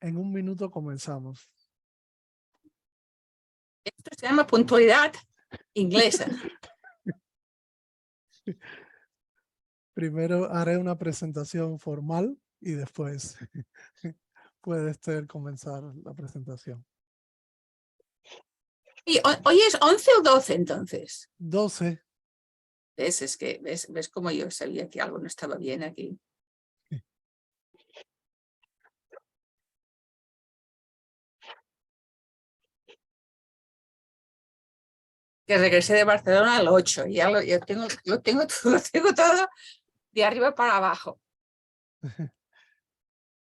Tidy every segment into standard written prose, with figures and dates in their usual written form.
En un minuto comenzamos. Esto se llama puntualidad inglesa. Primero haré una presentación formal y después puede usted comenzar la presentación. Y hoy es 11 o 12 entonces. 12. ¿Ves? Es que ves cómo yo sabía que algo no estaba bien aquí. Que regresé de Barcelona al 8 y ya lo tengo todo de arriba para abajo.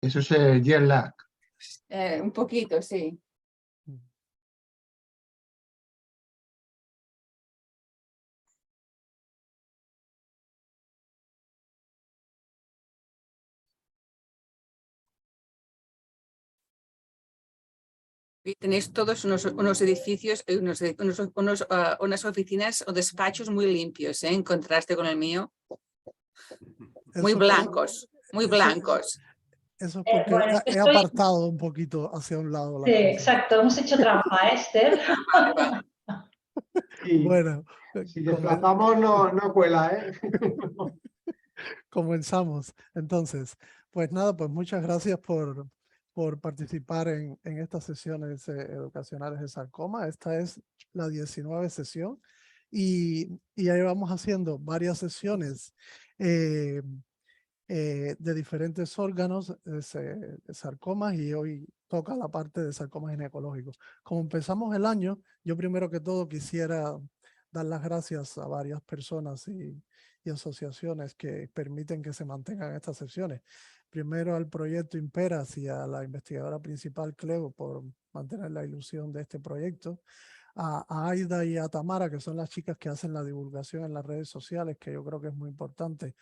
Eso es el jet lag. Un poquito, sí. Y tenéis todos unos edificios, unas oficinas o despachos muy limpios, en contraste con el mío. Muy blancos, muy blancos. Eso es porque bueno, he apartado un poquito hacia un lado. Sí, exacto, hemos hecho trampa, Esther. Vale. Y Bueno, si desplazamos no cuela, ¿eh? comenzamos. Entonces, pues nada, pues muchas gracias por participar en estas sesiones educacionales de sarcoma. Esta es la 19ª sesión y ya llevamos haciendo varias sesiones de diferentes órganos de sarcomas y hoy toca la parte de sarcomas ginecológicos. Como empezamos el año, yo primero que todo quisiera dar las gracias a varias personas y asociaciones que permiten que se mantengan estas sesiones. Primero al proyecto Imperas y a la investigadora principal Cleo por mantener la ilusión de este proyecto. A Aida y a Tamara, que son las chicas que hacen la divulgación en las redes sociales, que yo creo que es muy importante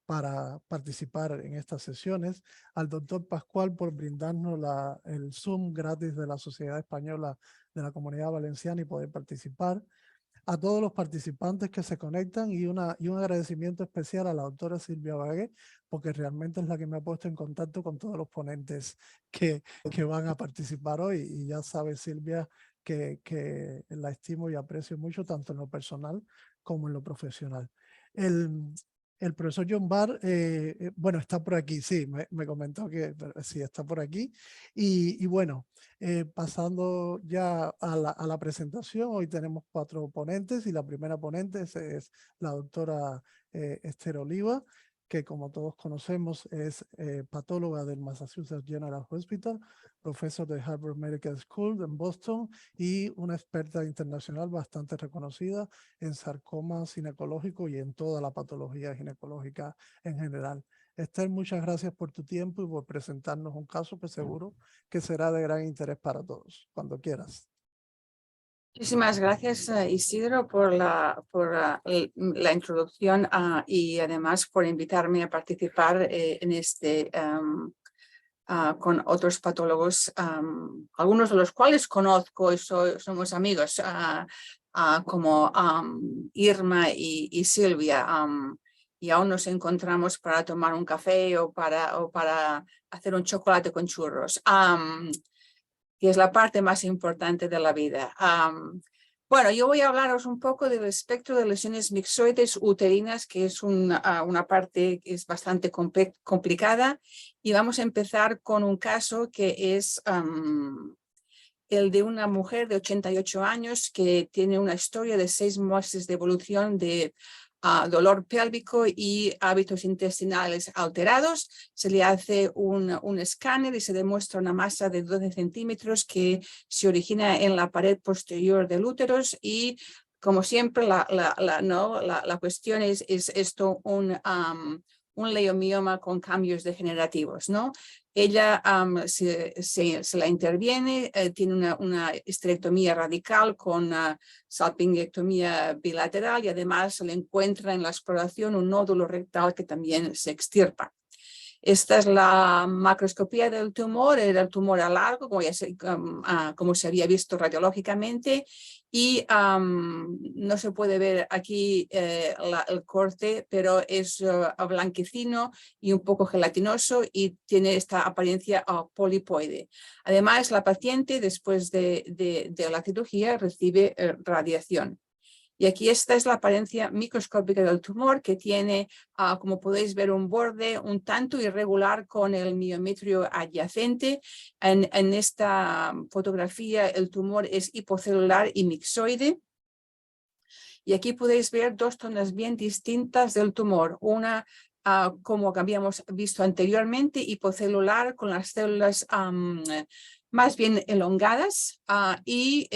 para participar en estas sesiones, al doctor Pascual por brindarnos el Zoom gratis de la Sociedad Española de la Comunidad Valenciana y poder participar, a todos los participantes que se conectan y un agradecimiento especial a la doctora Silvia Bagué, porque realmente es la que me ha puesto en contacto con todos los ponentes que van a participar hoy y ya sabe Silvia que la estimo y aprecio mucho tanto en lo personal como en lo profesional. El profesor John Barr, bueno, está por aquí, sí, me comentó que sí, está por aquí. Y bueno, pasando ya a la presentación, hoy tenemos 4 ponentes y la primera ponente es la doctora Esther Oliva, que como todos conocemos es patóloga del Massachusetts General Hospital, profesor de Harvard Medical School en Boston y una experta internacional bastante reconocida en sarcoma ginecológico y en toda la patología ginecológica en general. Esther, muchas gracias por tu tiempo y por presentarnos un caso que seguro que será de gran interés para todos. Cuando quieras. Muchísimas gracias, Isidro, por la introducción y además por invitarme a participar en este con otros patólogos, algunos de los cuales conozco y somos amigos, como Irma y Silvia, y aún nos encontramos para tomar un café o para hacer un chocolate con churros, que es la parte más importante de la vida. Bueno, yo voy a hablaros un poco del espectro de lesiones mixoides uterinas, que es una parte que es bastante complicada, y vamos a empezar con un caso que es el de una mujer de 88 años que tiene una historia de 6 meses de evolución de dolor pélvico y hábitos intestinales alterados. Se le hace un escáner y se demuestra una masa de 12 centímetros que se origina en la pared posterior del útero y, como siempre, la cuestión es esto un leiomioma con cambios degenerativos, ¿no? Ella se la interviene, tiene una histerectomía radical con salpingectomía bilateral y además se le encuentra en la exploración un nódulo rectal que también se extirpa. Esta es la macroscopía del tumor, era el tumor a largo, como se había visto radiológicamente, y no se puede ver aquí el corte, pero es blanquecino y un poco gelatinoso y tiene esta apariencia polipoide. Además, la paciente después de la cirugía recibe radiación. Y aquí esta es la apariencia microscópica del tumor, que tiene, como podéis ver, un borde un tanto irregular con el miometrio adyacente. En esta fotografía el tumor es hipocelular y mixoide. Y aquí podéis ver dos zonas bien distintas del tumor. Una, como habíamos visto anteriormente, hipocelular con las células más bien elongadas y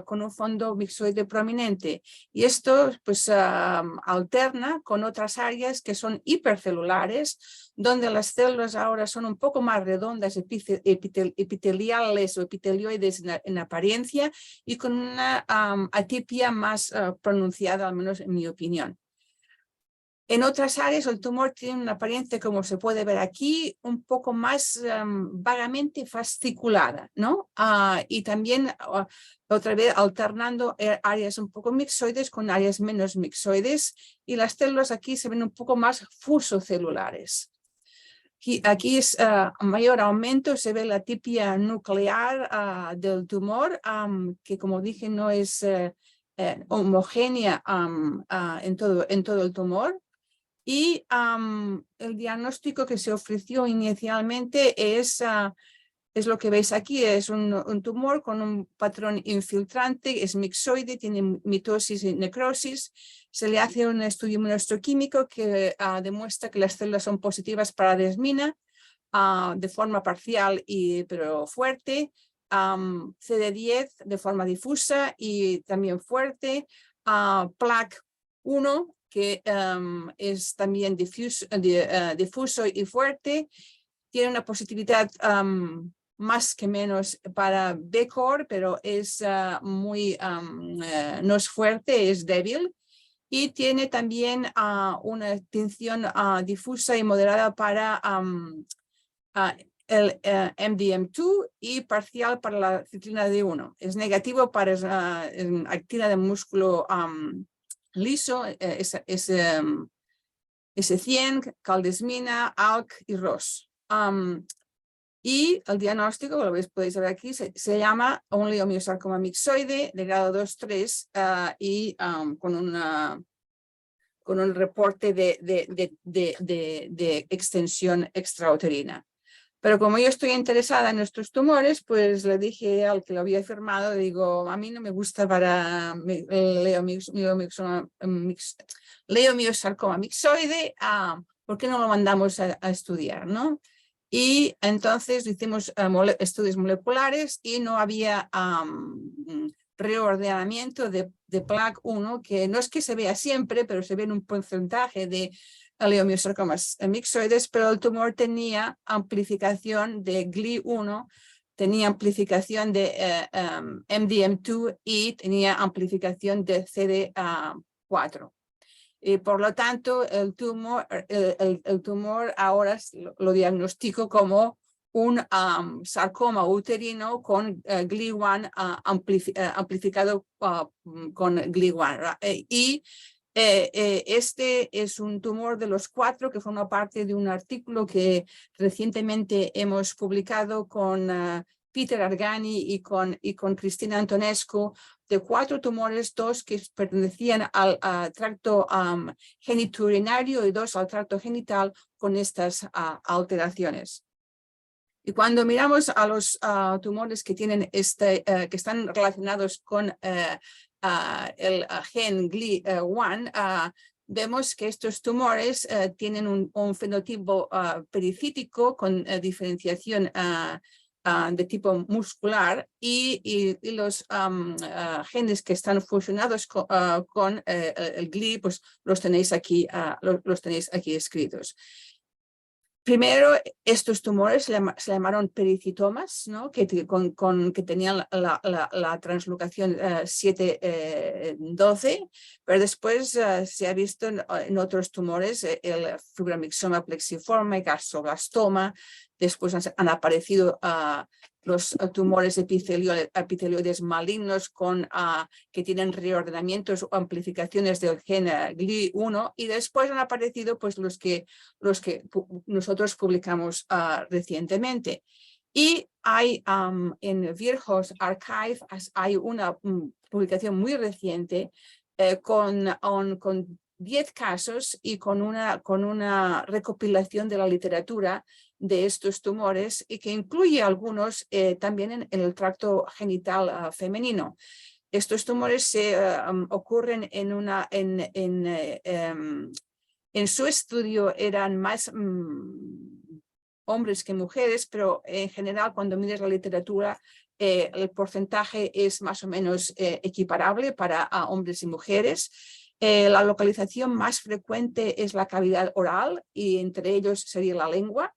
con un fondo mixoide prominente. Y esto pues alterna con otras áreas que son hipercelulares, donde las células ahora son un poco más redondas, epiteliales o epitelioides en apariencia y con una atipia más pronunciada, al menos en mi opinión. En otras áreas el tumor tiene una apariencia, como se puede ver aquí, un poco más vagamente fasciculada, ¿no? Y también otra vez alternando áreas un poco mixoides con áreas menos mixoides, y las células aquí se ven un poco más fusocelulares. Aquí es mayor aumento, se ve la tipia nuclear del tumor, que como dije no es homogénea en todo el tumor. Y el diagnóstico que se ofreció inicialmente es lo que veis aquí, es un tumor con un patrón infiltrante, es mixoide, tiene mitosis y necrosis. Se le hace un estudio inmunohistoquímico que demuestra que las células son positivas para desmina de forma parcial pero fuerte, CD10 de forma difusa y también fuerte, PLAG1 que es también difuso y fuerte, tiene una positividad más que menos para BCOR, pero es no es fuerte, es débil. Y tiene también una tinción difusa y moderada para el MDM2 y parcial para la citrina D1. Es negativo para actina de músculo liso, S100, caldesmina, ALK y ROS. Y el diagnóstico, como podéis ver aquí, se llama un leiomiosarcoma mixoide de grado 2-3 y con un reporte de extensión extrauterina. Pero como yo estoy interesada en estos tumores, pues le dije al que lo había firmado, digo, a mí no me gusta para leiomiosarcoma mixoide, ¿por qué no lo mandamos a estudiar, no? Y entonces hicimos estudios moleculares y no había reordenamiento de PLAG1, que no es que se vea siempre, pero se ve en un porcentaje de leiomiosarcomas mixoides, pero el tumor tenía amplificación de GLI1, tenía amplificación de MDM2 y tenía amplificación de CD4. Y por lo tanto, el tumor ahora lo diagnostico como un sarcoma uterino con GLI1 amplificado con GLI1. Y este es un tumor de los 4 que forma parte de un artículo que recientemente hemos publicado con Peter Argani y con Cristina Antonescu, de 4 tumores, 2 que pertenecían al tracto genitourinario y 2 al tracto genital con estas alteraciones. Y cuando miramos a los tumores que tienen que están relacionados con el gen GLI1, vemos que estos tumores tienen un fenotipo pericítico con diferenciación de tipo muscular y los genes que están fusionados con el GLI, pues los tenéis aquí escritos. Primero, estos tumores se llamaron pericitomas, ¿no? que tenían la translocación 7-12, pero después se ha visto en otros tumores, el fibromixoma plexiforme, gastroblastoma, después han aparecido los tumores epitelioides malignos que tienen reordenamientos o amplificaciones del gen GLI1, y después han aparecido pues, los que nosotros publicamos recientemente. Y hay en Virchow's Archive hay una publicación muy reciente con 10 casos y con una recopilación de la literatura de estos tumores, y que incluye algunos también en el tracto genital femenino. Estos tumores ocurren en su estudio eran más hombres que mujeres, pero en general cuando mides la literatura el porcentaje es más o menos equiparable para hombres y mujeres. La localización más frecuente es la cavidad oral, y entre ellos sería la lengua,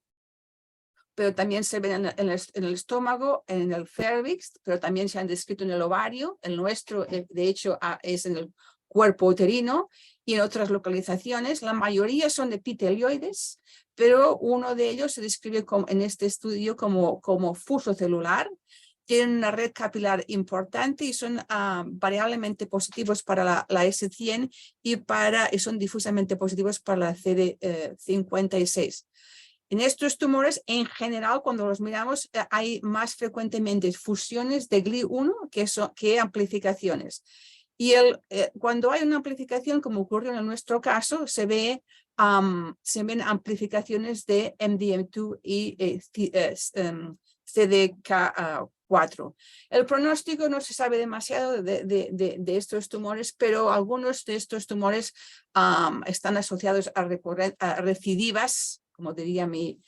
pero también se ven en el estómago, en el cervix, pero también se han descrito en el ovario. El nuestro, de hecho, es en el cuerpo uterino, y en otras localizaciones. La mayoría son epitelioides, pero uno de ellos se describe en este estudio como fuso celular. Tienen una red capilar importante y son variablemente positivos para la S100 y son difusamente positivos para la CD56. En estos tumores, en general, cuando los miramos, hay más frecuentemente fusiones de GLI1 que amplificaciones. Y cuando hay una amplificación, como ocurrió en nuestro caso, se ven amplificaciones de MDM2 y CDK4. El pronóstico no se sabe demasiado de estos tumores, pero algunos de estos tumores están asociados a recidivas, como diría mi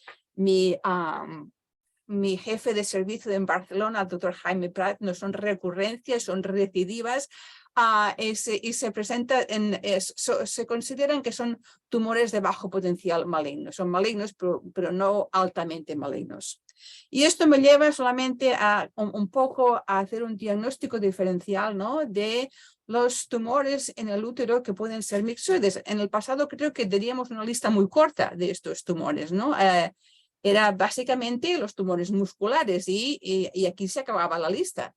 jefe de servicio en Barcelona, el doctor Jaime Prat. No son recurrencias, son recidivas. Y se presenta se consideran que son tumores de bajo potencial maligno. Son malignos, pero no altamente malignos. Y esto me lleva solamente un poco a hacer un diagnóstico diferencial, ¿no?, de los tumores en el útero que pueden ser mixoides. En el pasado creo que teníamos una lista muy corta de estos tumores, ¿no? Era básicamente los tumores musculares y aquí se acababa la lista.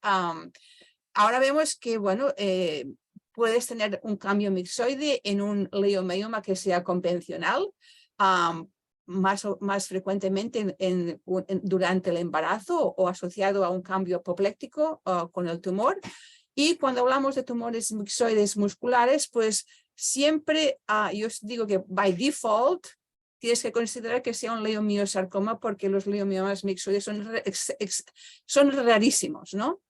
Ahora vemos que, bueno, puedes tener un cambio mixoide en un leiomioma que sea convencional, más frecuentemente durante el embarazo o asociado a un cambio apopléctico con el tumor. Y cuando hablamos de tumores mixoides musculares, pues siempre yo os digo que by default tienes que considerar que sea un leiomiosarcoma, porque los leomiomas mixoides son rarísimos, ¿no?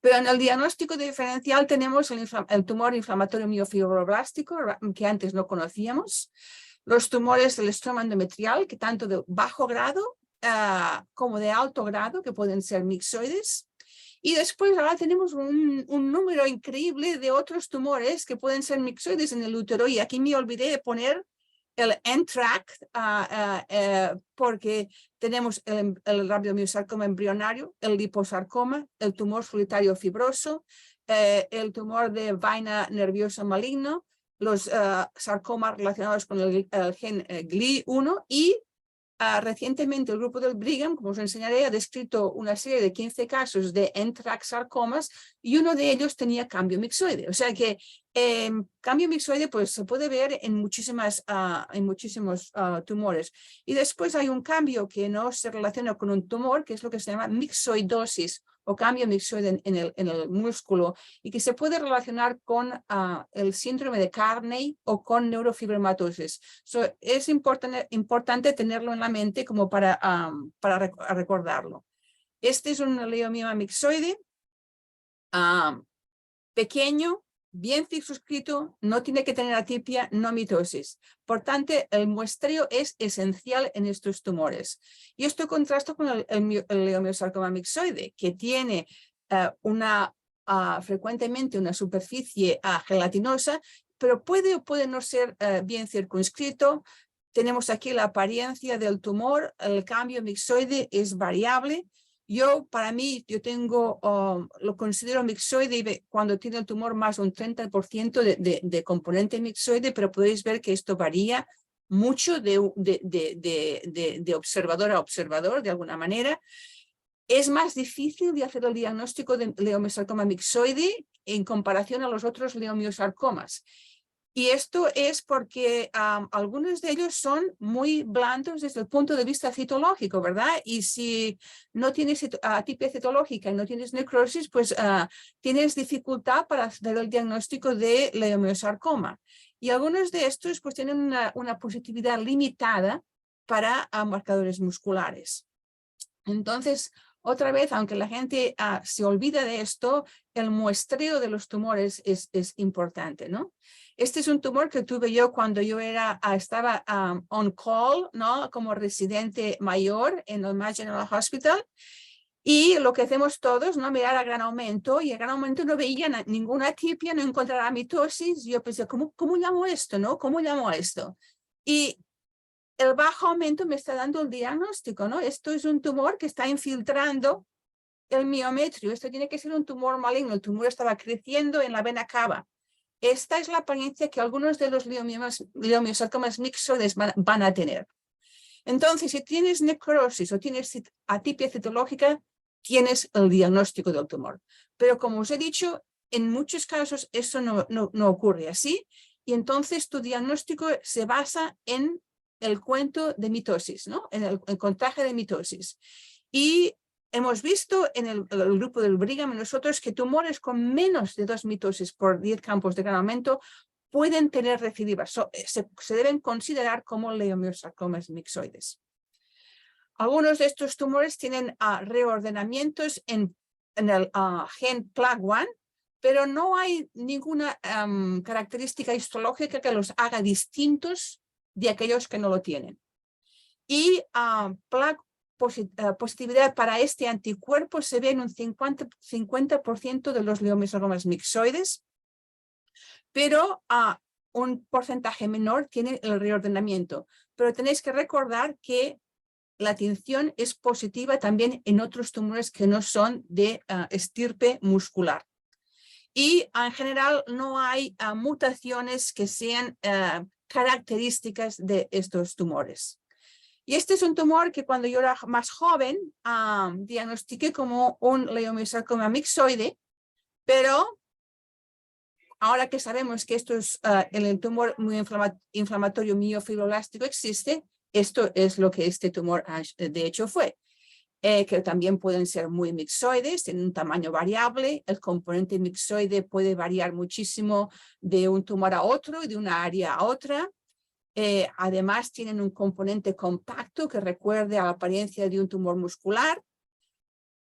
Pero en el diagnóstico diferencial tenemos el tumor inflamatorio miofibroblástico, que antes no conocíamos, los tumores del estroma endometrial, que tanto de bajo grado como de alto grado, que pueden ser mixoides. Y después ahora tenemos un número increíble de otros tumores que pueden ser mixoides en el útero, y aquí me olvidé de poner el NTRK, porque tenemos el radiomiosarcoma embrionario, el liposarcoma, el tumor solitario fibroso, el tumor de vaina nerviosa maligno, los sarcomas relacionados con el gen GLI1, y recientemente el grupo del Brigham, como os enseñaré, ha descrito una serie de 15 casos de NTRK sarcomas, y uno de ellos tenía cambio mixoide. O sea que cambio mixoide pues, se puede ver en muchísimos tumores. Y después hay un cambio que no se relaciona con un tumor, que es lo que se llama mixoidosis, o cambio mixoide en el músculo, y que se puede relacionar con el síndrome de Carney o con neurofibromatosis. Es importante tenerlo en la mente como para recordarlo. Este es un leiomioma mixoide, pequeño, bien circunscrito, no tiene que tener atipia, no mitosis. Por tanto, el muestreo es esencial en estos tumores. Y esto contrasta con el leiomiosarcoma mixoide, que tiene frecuentemente una superficie gelatinosa, pero puede o puede no ser bien circunscrito. Tenemos aquí la apariencia del tumor, el cambio mixoide es variable. Para mí, yo tengo, lo considero mixoide cuando tiene el tumor más de un 30% de componente mixoide, pero podéis ver que esto varía mucho de observador a observador, de alguna manera. Es más difícil de hacer el diagnóstico de leomiosarcoma mixoide en comparación a los otros leomiosarcomas. Y esto es porque algunos de ellos son muy blandos desde el punto de vista citológico, ¿verdad? Y si no tienes atipia citológica y no tienes necrosis, pues tienes dificultad para hacer el diagnóstico de leomiosarcoma. Y algunos de estos pues tienen una positividad limitada para marcadores musculares. Entonces, otra vez, aunque la gente se olvida de esto, el muestreo de los tumores es importante, ¿no? Este es un tumor que tuve yo cuando yo estaba on call, ¿no? Como residente mayor en el Mass General Hospital. Y lo que hacemos todos, ¿no? Mirar a gran aumento, y a gran aumento no veía ninguna atipia, no encontraba mitosis. Yo pensé, ¿cómo llamo esto, no? ¿Cómo llamo esto? Y el bajo aumento me está dando el diagnóstico, ¿no? Esto es un tumor que está infiltrando el miometrio. Esto tiene que ser un tumor maligno. El tumor estaba creciendo en la vena cava. Esta es la apariencia que algunos de los leomiosarcomas mixoides van a tener. Entonces, si tienes necrosis o tienes atipia citológica, tienes el diagnóstico del tumor. Pero como os he dicho, en muchos casos eso no ocurre así. Y entonces tu diagnóstico se basa en el cuento de mitosis, ¿no? En el contagio de mitosis. Y hemos visto en el grupo del Brigham nosotros que tumores con menos de 2 mitosis por 10 campos de gran aumento pueden tener recidivas. Se deben considerar como leomiosarcomas mixoides. Algunos de estos tumores tienen reordenamientos en el gen PLAG1, pero no hay ninguna característica histológica que los haga distintos de aquellos que no lo tienen. Y positividad para este anticuerpo se ve en un 50% de los leomiosarcomas mixoides, pero un porcentaje menor tiene el reordenamiento. Pero tenéis que recordar que la tinción es positiva también en otros tumores que no son de estirpe muscular. Y en general no hay mutaciones que sean características de estos tumores. Y este es un tumor que cuando yo era más joven diagnostiqué como un leomiosarcoma mixoide, pero ahora que sabemos que esto es el tumor muy inflamatorio miofibrolástico existe, esto es lo que este tumor de hecho fue. Que también pueden ser muy mixoides, tienen un tamaño variable. El componente mixoide puede variar muchísimo de un tumor a otro y de una área a otra. Además, tienen un componente compacto que recuerde a la apariencia de un tumor muscular.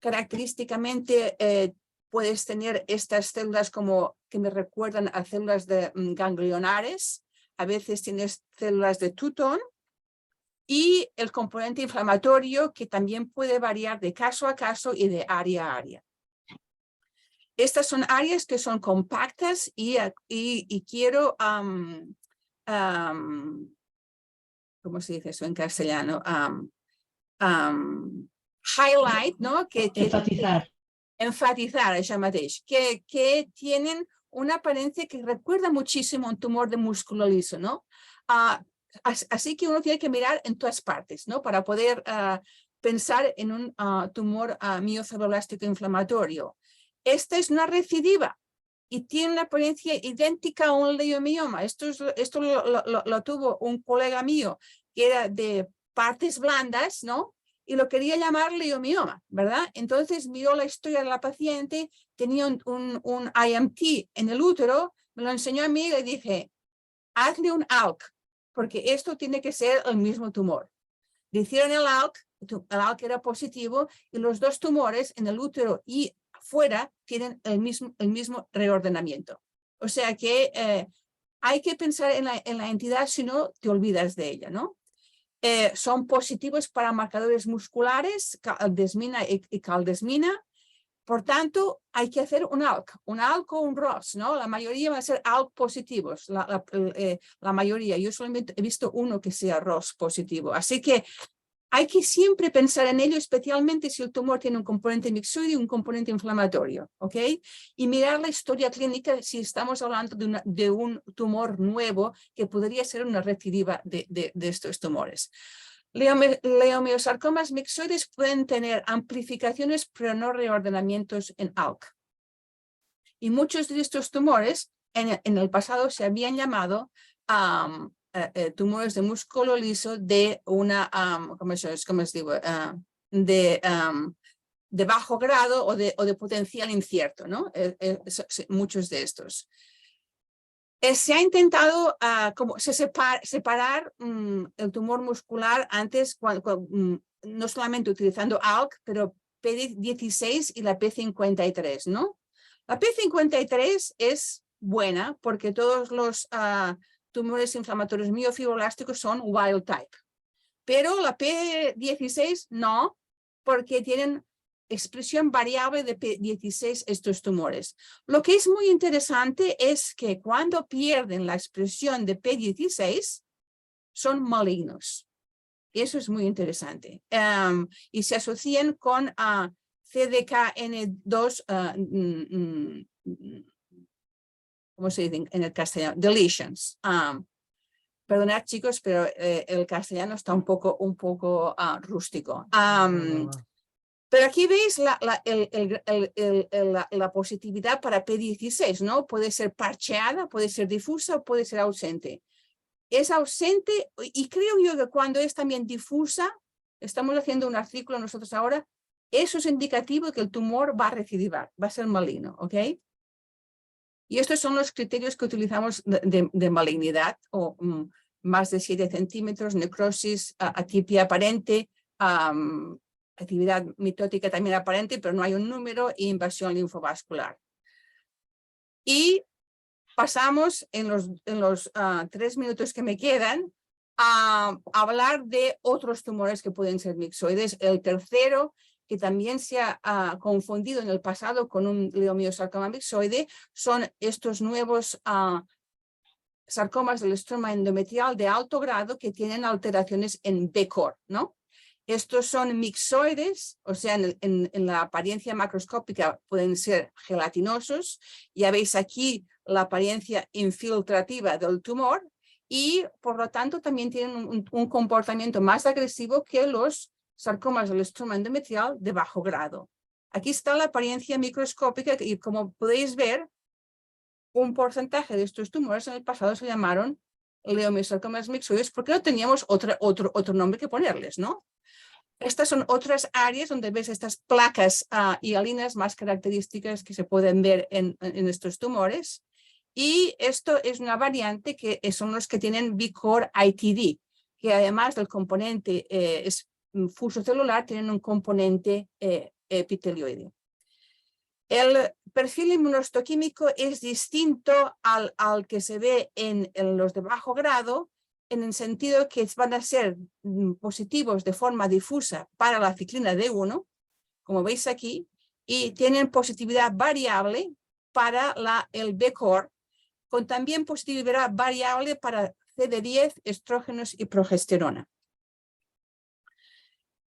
Característicamente, puedes tener estas células como que me recuerdan a células ganglionares. A veces tienes células de Touton. Y el componente inflamatorio que también puede variar de caso a caso y de área a área. Estas son áreas que son compactas y quiero, ¿cómo se dice eso en castellano? Highlight, ¿no? Enfatizar, que tienen una apariencia que recuerda muchísimo a un tumor de músculo liso, ¿no? Así que uno tiene que mirar en todas partes, ¿no? Para poder pensar en un tumor miofibroblástico inflamatorio. Esta es una recidiva y tiene una apariencia idéntica a un leiomioma. Esto lo tuvo un colega mío que era de partes blandas, ¿no? Y lo quería llamar leiomioma, ¿verdad? Entonces miró la historia de la paciente, tenía un IMT en el útero, me lo enseñó a mí y le dije, hazle un ALK, porque esto tiene que ser el mismo tumor. Le hicieron el ALK era positivo y los dos tumores en el útero y afuera tienen el mismo reordenamiento. O sea que hay que pensar en la entidad, si no te olvidas de ella, ¿no? Son positivos para marcadores musculares, aldesmina y caldesmina, Por tanto, hay que hacer un ALK o un ROS, ¿no? La mayoría van a ser ALK positivos, la mayoría. Yo solamente he visto uno que sea ROS positivo. Así que hay que siempre pensar en ello, especialmente si el tumor tiene un componente mixoide y un componente inflamatorio, ¿ok? Y mirar la historia clínica si estamos hablando de un tumor nuevo que podría ser una recidiva de estos tumores. Leomiosarcomas mixoides pueden tener amplificaciones, pero no reordenamientos en ALK. Y muchos de estos tumores en el pasado se habían llamado tumores de músculo liso de una, ¿cómo os digo? De bajo grado o de potencial incierto, ¿no? Muchos de estos. Se ha intentado separar el tumor muscular antes, no solamente utilizando ALK, pero P16 y la P53, ¿no? La P53 es buena porque todos los tumores inflamatorios miofibroblásticos son wild type, pero la P16 no, porque tienen expresión variable de P16 estos tumores. Lo que es muy interesante es que cuando pierden la expresión de P16 son malignos. Eso es muy interesante. Y se asocian con CDKN2, ¿cómo se dice en el castellano? Deletions. Perdonad chicos, pero el castellano está un poco rústico. Pero aquí veis la positividad para P16, ¿no? Puede ser parcheada, puede ser difusa o puede ser ausente. Es ausente y creo yo que cuando es también difusa, estamos haciendo un artículo nosotros ahora, eso es indicativo de que el tumor va a recidivar, va a ser maligno, ¿ok? Y estos son los criterios que utilizamos de malignidad, o más de 7 centímetros, necrosis, atipia aparente, actividad mitótica también aparente, pero no hay un número, e invasión linfovascular. Y pasamos en los 3 minutos que me quedan a hablar de otros tumores que pueden ser mixoides. El tercero, que también se ha confundido en el pasado con un leomiosarcoma mixoide, son estos nuevos sarcomas del estroma endometrial de alto grado que tienen alteraciones en BCOR, ¿no? Estos son mixoides, o sea, en la apariencia macroscópica pueden ser gelatinosos. Ya veis aquí la apariencia infiltrativa del tumor y, por lo tanto, también tienen un comportamiento más agresivo que los sarcomas del estroma endometrial de bajo grado. Aquí está la apariencia microscópica y, como podéis ver, un porcentaje de estos tumores en el pasado se llamaron leomiosarcomas mixoides porque no teníamos otro nombre que ponerles, ¿no? Estas son otras áreas donde ves estas placas hialinas más características que se pueden ver en estos tumores. Y esto es una variante que son los que tienen BCOR ITD, que además del componente fuso celular, tienen un componente epitelioide. El perfil inmunohistoquímico es distinto al que se ve en los de bajo grado, en el sentido que van a ser positivos de forma difusa para la ciclina D1, como veis aquí, y tienen positividad variable para el BCOR, con también positividad variable para CD10, estrógenos y progesterona.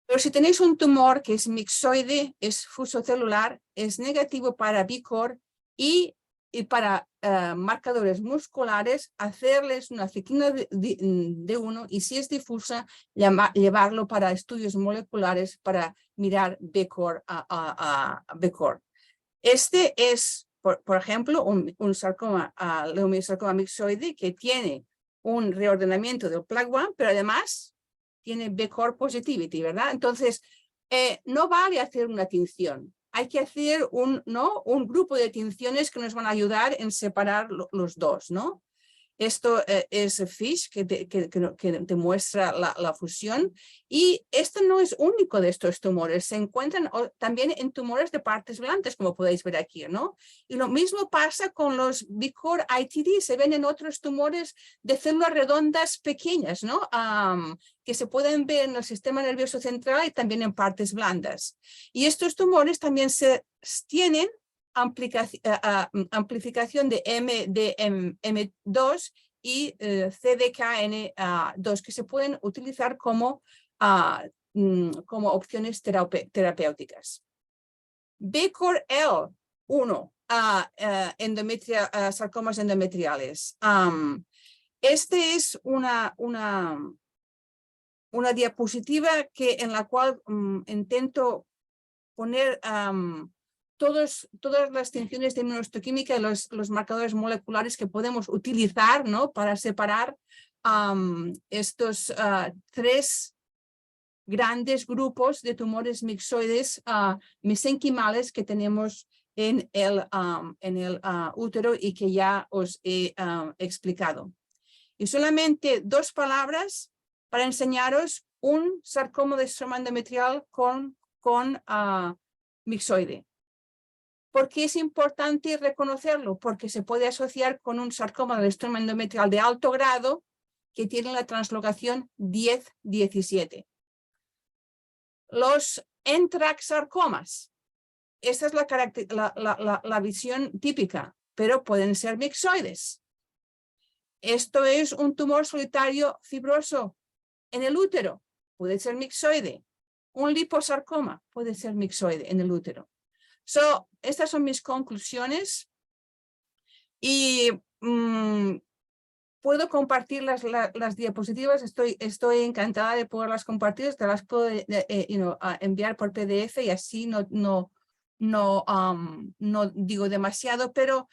Pero si tenéis un tumor que es mixoide, es fusocelular, es negativo para BCOR y para marcadores musculares, hacerles una ciclina D1 y si es difusa, llevarlo para estudios moleculares para mirar BCOR BCOR. Este es, por ejemplo, un sarcoma, leomiosarcoma mixoide que tiene un reordenamiento del PLAG1, pero además tiene BCOR positivity, ¿verdad? Entonces, no vale hacer una tinción. Hay que hacer un grupo de tinciones que nos van a ayudar en separar los dos, ¿no? Esto es FISH que te muestra la fusión, y esto no es único de estos tumores, se encuentran también en tumores de partes blandas, como podéis ver aquí, ¿no? Y lo mismo pasa con los BCOR ITD, se ven en otros tumores de células redondas pequeñas, ¿no? Que se pueden ver en el sistema nervioso central y también en partes blandas. Y estos tumores también tienen amplificación de M2 y CDKN2 que se pueden utilizar como opciones terapéuticas. BCOR-L1, sarcomas endometriales. Este es una diapositiva en la cual intento poner todas las distinciones de inmunohistoquímica y los marcadores moleculares que podemos utilizar, ¿no? Para separar estos 3 grandes grupos de tumores mixoides mesenquimales que tenemos en el útero y que ya os he explicado. Y solamente 2 palabras para enseñaros un sarcoma de estroma endometrial con mixoide. ¿Por qué es importante reconocerlo? Porque se puede asociar con un sarcoma del estroma endometrial de alto grado que tiene la translocación 10-17. Los entraxarcomas, esta es la visión típica, pero pueden ser mixoides. Esto es un tumor solitario fibroso en el útero, puede ser mixoide. Un liposarcoma puede ser mixoide en el útero. Estas son mis conclusiones y puedo compartir las diapositivas. Estoy encantada de poderlas compartir. Te las puedo enviar por PDF y así no digo demasiado, pero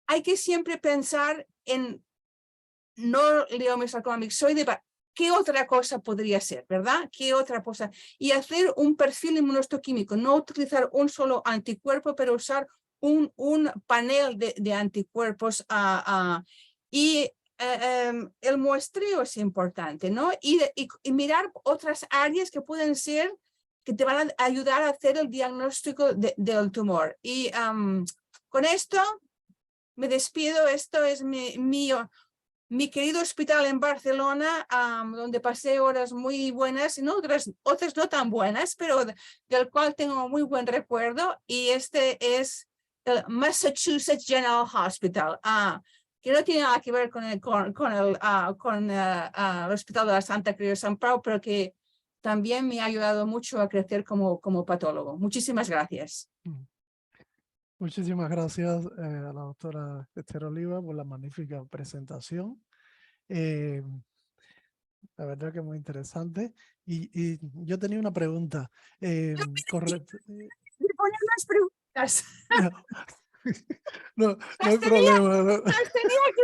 hay que siempre pensar en no leiomyosarcoma mixoide, ¿qué otra cosa podría ser, verdad? ¿Qué otra cosa? Y hacer un perfil inmunohistoquímico, no utilizar un solo anticuerpo, pero usar un panel de anticuerpos. Y el muestreo es importante, ¿no? Y mirar otras áreas que pueden ser, que te van a ayudar a hacer el diagnóstico del tumor. Y con esto me despido. Esto es mi querido hospital en Barcelona, donde pasé horas muy buenas, ¿no? otras no tan buenas, pero del cual tengo muy buen recuerdo. Y este es el Massachusetts General Hospital, que no tiene nada que ver con el Hospital de la Santa Cruz de San Pau, pero que también me ha ayudado mucho a crecer como patólogo. Muchísimas gracias. Muchísimas gracias a la doctora Esther Oliva por la magnífica presentación. La verdad que muy interesante. Y yo tenía una pregunta. Correcto. Me ponen las preguntas. No hay problema. No, Las tenía aquí.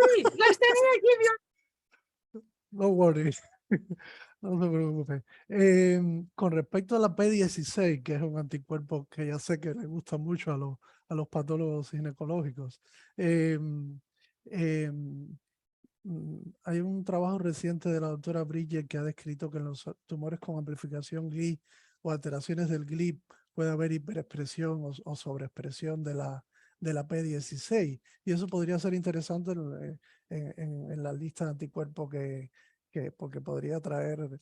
no worry. No se preocupe. Con respecto a la P16, que es un anticuerpo que ya sé que le gusta mucho a los patólogos ginecológicos, hay un trabajo reciente de la doctora Bridget que ha descrito que en los tumores con amplificación GLI o alteraciones del GLI puede haber hiperexpresión o sobreexpresión de la P16. Y eso podría ser interesante en la lista de anticuerpos porque podría traer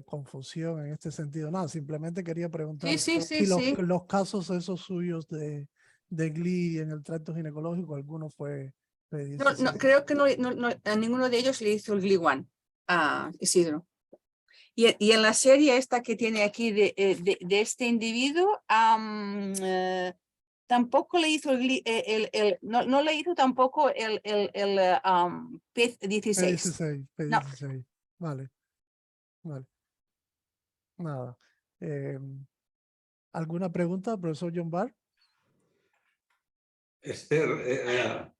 confusión en este sentido. Nada, simplemente quería preguntar si los casos esos suyos de GLI en el tracto ginecológico, alguno fue P16. No, creo que no, a ninguno de ellos le hizo el GLI-1 a Isidro. Y en la serie esta que tiene aquí de este individuo, tampoco le hizo no le hizo tampoco el P16. P16. No. Vale. Nada. ¿Alguna pregunta, profesor John Barr? Esther,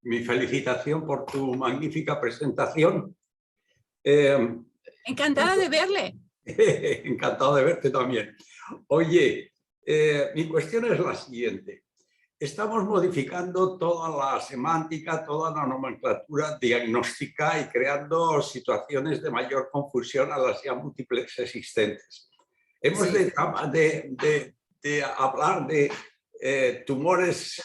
mi felicitación por tu magnífica presentación. Encantada de verle. Encantado de verte también. Oye, mi cuestión es la siguiente. estamos modificando toda la semántica, toda la nomenclatura diagnóstica y creando situaciones de mayor confusión a las ya múltiples existentes. Hemos Sí. de hablar de tumores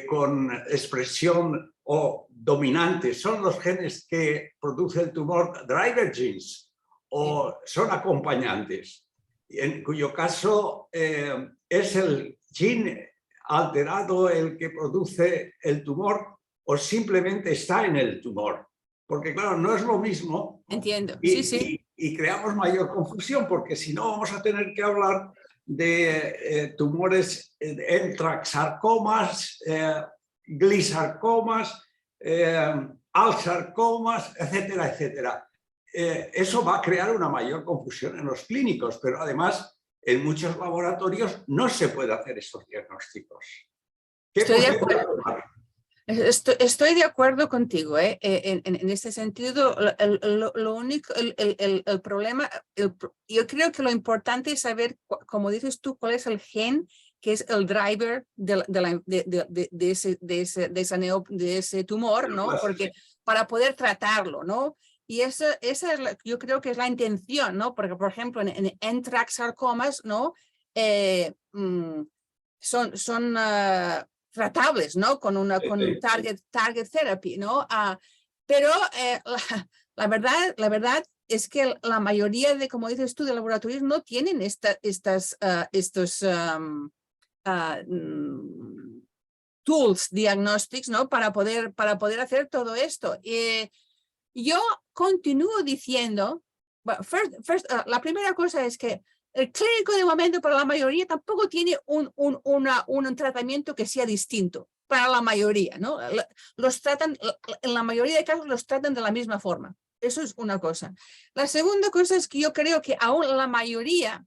con expresión o dominante. ¿Son los genes que produce el tumor driver genes o son acompañantes? En cuyo caso es el gene alterado el que produce el tumor o simplemente está en el tumor. Porque claro, no es lo mismo. Entiendo, Y, sí. y creamos mayor confusión porque si no vamos a tener que hablar de tumores entraxarcomas, glisarcomas, alsarcomas, etcétera, etcétera. Eso va a crear una mayor confusión en los clínicos, pero además en muchos laboratorios no se puede hacer estos diagnósticos. Estoy de acuerdo. Estoy de acuerdo contigo, en este sentido. Lo único, el problema, yo creo que lo importante es saber, como dices tú, cuál es el gen que es el driver de ese tumor, ¿no? Porque para poder tratarlo, ¿no? Y esa es yo creo que es la intención, ¿no? Porque, por ejemplo, en entraxarcomas, ¿no? Son tratables, ¿no? Con target therapy, ¿no? Pero la verdad es que la mayoría de, como dices tú, de laboratorios no tienen estos tools diagnostics, ¿no? Para poder hacer todo esto. Yo continúo diciendo, la primera cosa es que el clínico de momento para la mayoría tampoco tiene un tratamiento que sea distinto para la mayoría, ¿no? Los tratan, en la mayoría de casos los tratan de la misma forma. Eso es una cosa. La segunda cosa es que yo creo que aún la mayoría,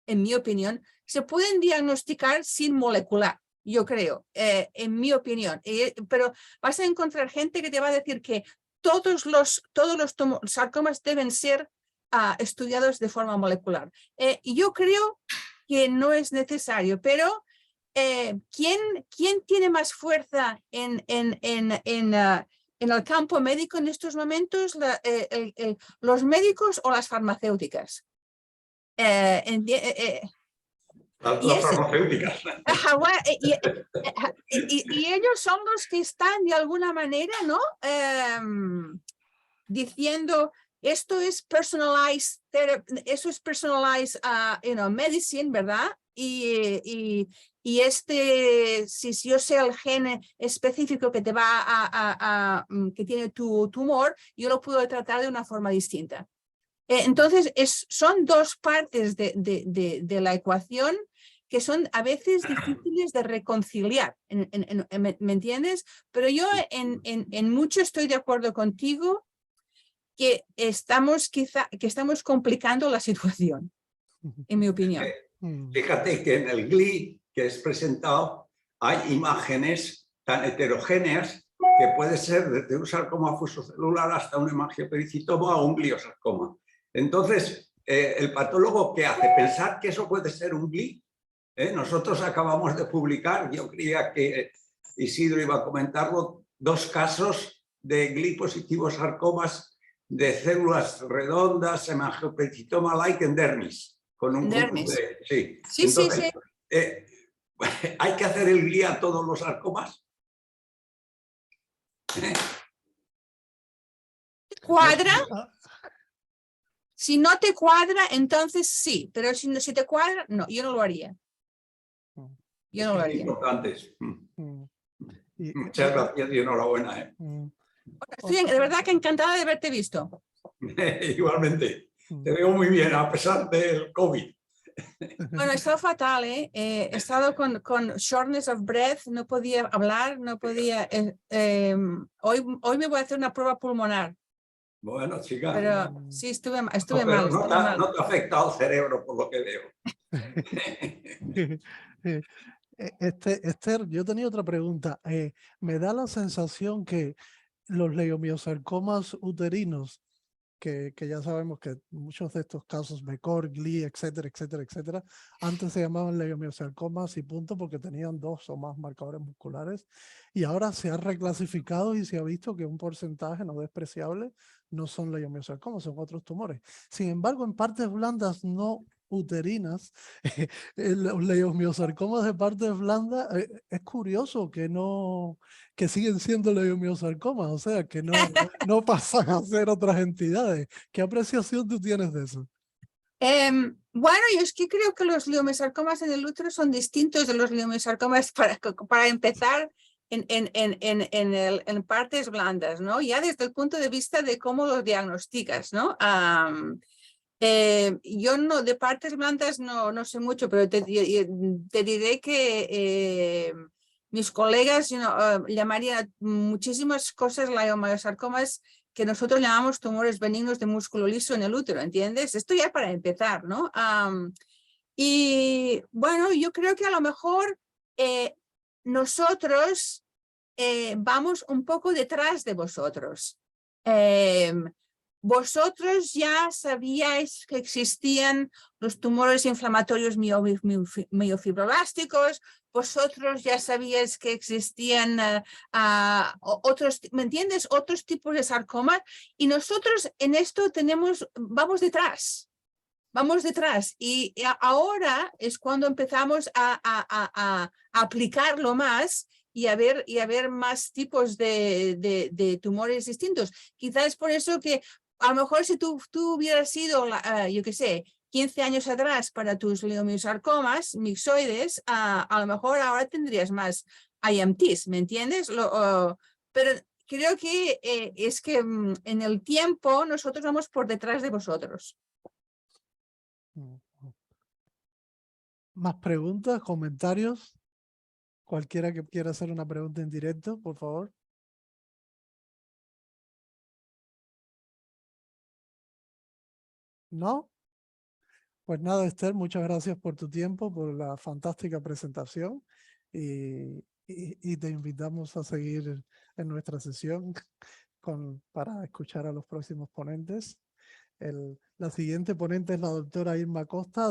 en mi opinión, se pueden diagnosticar sin molecular. Yo creo, en mi opinión. Pero vas a encontrar gente que te va a decir que todos los sarcomas deben ser estudiados de forma molecular. Y yo creo que no es necesario, pero ¿quién tiene más fuerza en el campo médico en estos momentos? ¿Los médicos o las farmacéuticas? Las farmacéuticas. Y ellos son los que están de alguna manera, ¿no? Diciendo esto es personalized therapy, eso es personalized medicine, ¿verdad? Y si yo sé el gen específico que te va que tiene tu tumor, yo lo puedo tratar de una forma distinta. Entonces, son dos partes de la ecuación que son a veces difíciles de reconciliar, ¿me entiendes? Pero yo en mucho estoy de acuerdo contigo que estamos complicando la situación, en mi opinión. Fíjate que en el GLI que es presentado hay imágenes tan heterogéneas que puede ser desde un sarcoma fusocelular hasta un hemangiopericitoma o un gliosarcoma. Entonces, el patólogo, ¿qué hace? Pensar que eso puede ser un GLI. Nosotros acabamos de publicar, yo creía que Isidro iba a comentarlo, 2 casos de GLI positivos sarcomas de células redondas, hemangiopericitoma-like en dermis. Con un Dermis. Sí. Sí, Entonces, sí. ¿hay que hacer el GLI a todos los sarcomas? ¿Cuadra? Si no te cuadra, entonces sí, pero si te cuadra, no, yo no lo haría. Yo no lo haría. Importantes. Y, Muchas gracias y enhorabuena. Estoy de verdad que encantada de haberte visto. Igualmente. Te veo muy bien a pesar del COVID. Bueno, he estado fatal, ¿eh? He estado con shortness of breath, no podía hablar, no podía... hoy me voy a hacer una prueba pulmonar. Bueno, chica. Pero sí, estuve mal. Pero Estuve mal. no te ha afectado el cerebro por lo que veo. Esther, yo tenía otra pregunta. Me da la sensación que los leiomiosarcomas uterinos que ya sabemos que muchos de estos casos, MECOR, GLI, etcétera, etcétera, etcétera, antes se llamaban leiomiosarcomas y punto porque tenían 2 o más marcadores musculares y ahora se ha reclasificado y se ha visto que un porcentaje no despreciable no son leiomiosarcomas, son otros tumores. Sin embargo, en partes blandas no uterinas, los leiomiosarcomas de partes blandas, es curioso que siguen siendo leiomiosarcomas, o sea, que no pasan a ser otras entidades. ¿Qué apreciación tú tienes de eso? Bueno, yo es que creo que los leiomiosarcomas en el útero son distintos de los leiomiosarcomas para empezar en partes blandas, ¿no? Ya desde el punto de vista de cómo los diagnosticas, ¿no? Yo no, de partes blandas no sé mucho, pero te diré que mis colegas llamarían muchísimas cosas leiomiosarcomas que nosotros llamamos tumores benignos de músculo liso en el útero, ¿entiendes? Esto ya para empezar, ¿no? Y bueno, yo creo que a lo mejor nosotros vamos un poco detrás de vosotros. Vosotros ya sabíais que existían los tumores inflamatorios miofibroblasticos, vosotros ya sabíais que existían otros, ¿me entiendes? Otros tipos de sarcomas y nosotros en esto vamos detrás. Vamos detrás y ahora es cuando empezamos a aplicarlo más y a ver más tipos de tumores distintos. Quizás es por eso que a lo mejor si tú hubieras sido, yo qué sé, 15 años atrás para tus leiomiosarcomas mixoides, a lo mejor ahora tendrías más IMTs, ¿me entiendes? Pero creo que es que en el tiempo nosotros vamos por detrás de vosotros. ¿Más preguntas, comentarios? Cualquiera que quiera hacer una pregunta en directo, por favor. ¿No? Pues nada, Esther, muchas gracias por tu tiempo, por la fantástica presentación y te invitamos a seguir en nuestra sesión para escuchar a los próximos ponentes. La siguiente ponente es la doctora Irma Costa,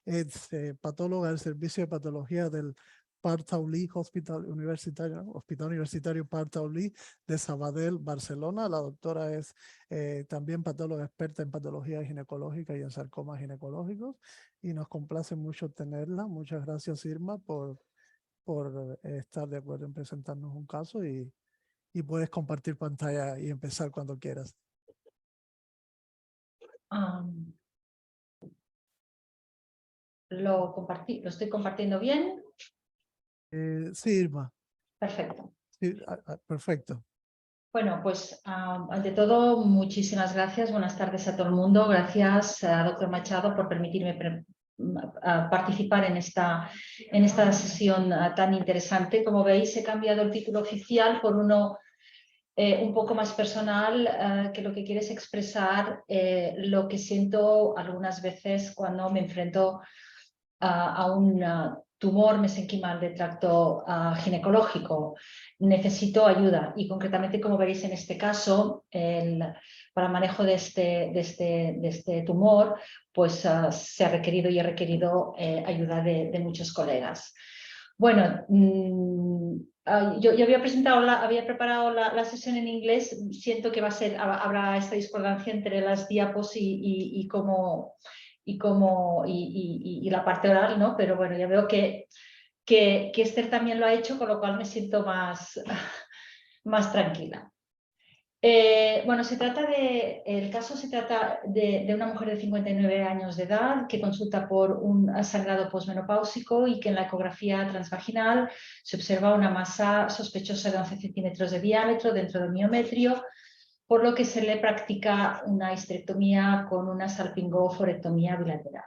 es patóloga del Servicio de Patología del Pare Taulí Hospital Universitario Pare Taulí de Sabadell, Barcelona. La doctora es también patóloga experta en patología ginecológica y en sarcomas ginecológicos y nos complace mucho tenerla. Muchas gracias, Irma, por estar de acuerdo en presentarnos un caso y puedes compartir pantalla y empezar cuando quieras. ¿Lo estoy compartiendo bien? Sí, Irma. Perfecto. Sí, perfecto. Bueno, pues ante todo, muchísimas gracias. Buenas tardes a todo el mundo. Gracias, doctor Machado, por permitirme participar en esta sesión tan interesante. Como veis, he cambiado el título oficial por uno un poco más personal, que lo que quiere es expresar lo que siento algunas veces cuando me enfrento a un tumor mesenquimal de tracto ginecológico. Necesito ayuda y concretamente, como veréis en este caso, para el manejo de este tumor, pues se ha requerido y he requerido ayuda de muchos colegas. Bueno, yo había preparado la sesión en inglés. Siento que habrá esta discordancia entre las diapos y la parte oral, ¿no? Pero bueno, ya veo que Esther también lo ha hecho, con lo cual me siento más tranquila. Bueno, el caso se trata de una mujer de 59 años de edad que consulta por un sangrado posmenopáusico y que en la ecografía transvaginal se observa una masa sospechosa de 11 centímetros de diámetro dentro del miometrio, por lo que se le practica una histerectomía con una salpingoforectomía bilateral.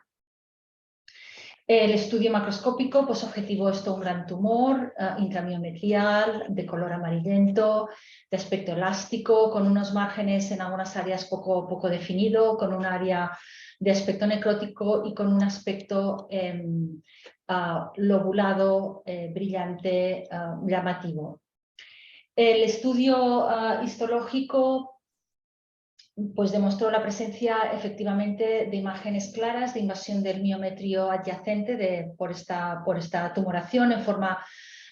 El estudio macroscópico pues objetivó un gran tumor intramiometrial de color amarillento, de aspecto elástico, con unos márgenes en algunas áreas poco definido, con un área de aspecto necrótico y con un aspecto lobulado, brillante, llamativo. El estudio histológico pues demostró la presencia efectivamente de imágenes claras de invasión del miometrio adyacente por esta tumoración en forma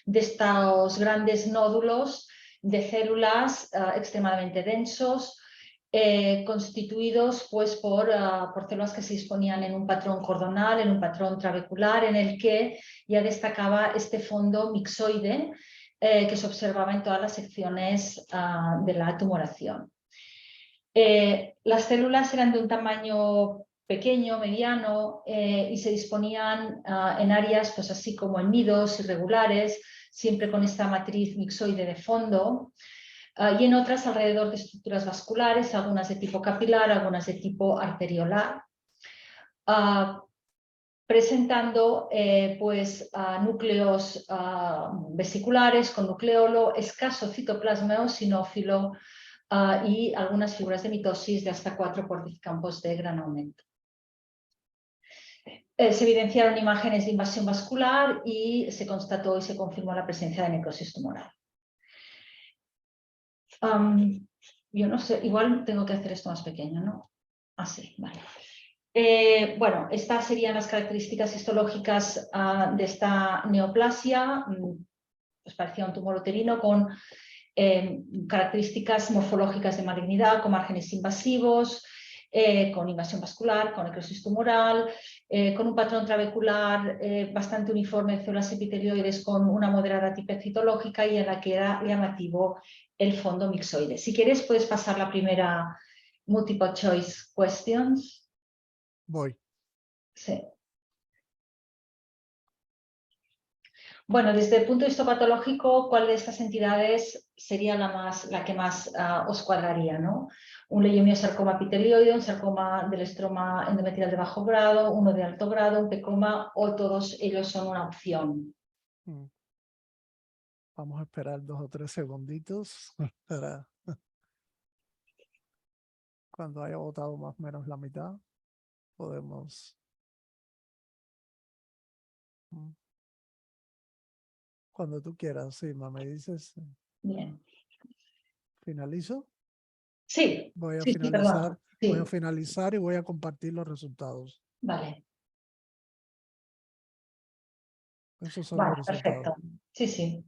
de estos grandes nódulos de células extremadamente densos, constituidos pues, por células que se disponían en un patrón cordonal, en un patrón trabecular, en el que ya destacaba este fondo mixoide que se observaba en todas las secciones de la tumoración. Las células eran de un tamaño pequeño, mediano, y se disponían en áreas pues, así como en nidos irregulares, siempre con esta matriz mixoide de fondo, y en otras alrededor de estructuras vasculares, algunas de tipo capilar, algunas de tipo arteriolar, presentando pues, núcleos vesiculares con nucleolo, escaso citoplasma eosinófilo y algunas figuras de mitosis de hasta 4 porticampos de gran aumento. Se evidenciaron imágenes de invasión vascular y se constató y se confirmó la presencia de necrosis tumoral. Yo no sé, igual tengo que hacer esto más pequeño, ¿no? Así, vale. Bueno, estas serían las características histológicas de esta neoplasia. Pues parecía un tumor uterino con características morfológicas de malignidad, con márgenes invasivos, con invasión vascular, con necrosis tumoral, con un patrón trabecular bastante uniforme de células epitelioides con una moderada tipez citológica y en la que era llamativo el fondo mixoide. Si quieres puedes pasar la primera multiple choice questions. Voy. Sí. Bueno, desde el punto de vista patológico, ¿cuál de estas entidades sería la que más os cuadraría, ¿no? Un leiomiosarcoma epitelioide, un sarcoma del estroma endometrial de bajo grado, uno de alto grado, un pecoma, o todos ellos son una opción. Vamos a esperar 2 o 3 segunditos para cuando haya votado más o menos la mitad, podemos... Cuando tú quieras, sí, me dices. Bien. ¿Finalizo? Sí, Voy a sí, finalizar, perdón. Sí. voy a finalizar y voy a compartir los resultados. Vale. Esos son Vale, los resultados. perfecto. Sí, sí.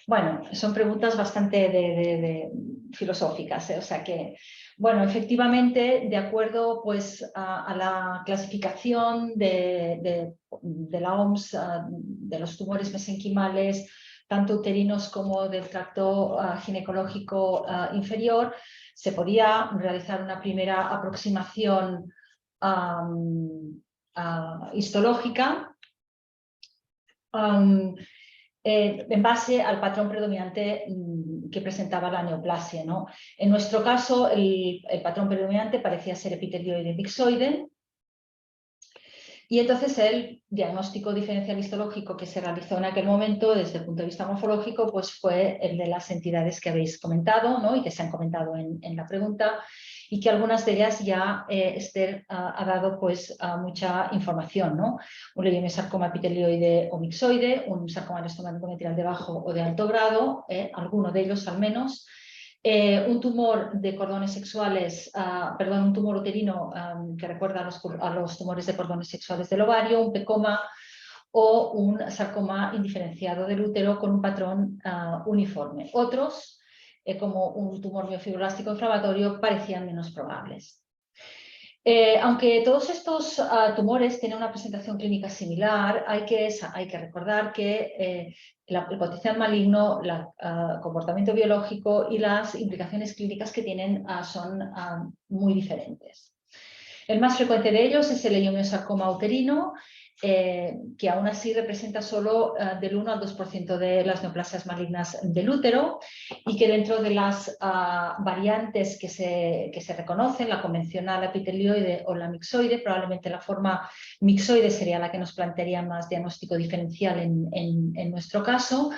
Bueno, son preguntas bastante filosóficas, o sea que, bueno, efectivamente, de acuerdo pues, a la clasificación de la OMS de los tumores mesenquimales, tanto uterinos como del tracto ginecológico inferior, se podía realizar una primera aproximación histológica en base al patrón predominante que presentaba la neoplasia, ¿no? En nuestro caso, el patrón predominante parecía ser epitelioide mixoide, y entonces el diagnóstico diferencial histológico que se realizó en aquel momento desde el punto de vista morfológico pues fue el de las entidades que habéis comentado, ¿no? Y que se han comentado en la pregunta, y que algunas de ellas ya Esther ha dado pues, mucha información, ¿no? Un leiomiosarcoma epitelioide o mixoide, un sarcoma del estroma endometrial de bajo o de alto grado, alguno de ellos al menos, un tumor de cordones sexuales, perdón, un tumor uterino que recuerda a los tumores de cordones sexuales del ovario, un pecoma o un sarcoma indiferenciado del útero con un patrón uniforme. Otros, como un tumor miofibrolástico inflamatorio, parecían menos probables. Aunque todos estos tumores tienen una presentación clínica similar, hay que recordar que el potencial maligno, el comportamiento biológico y las implicaciones clínicas que tienen son muy diferentes. El más frecuente de ellos es el leiomiosarcoma uterino, que aún así representa solo del 1 al 2% de las neoplasias malignas del útero, y que dentro de las variantes que se reconocen, la convencional epitelioide o la mixoide, probablemente la forma mixoide sería la que nos plantearía más diagnóstico diferencial en nuestro caso.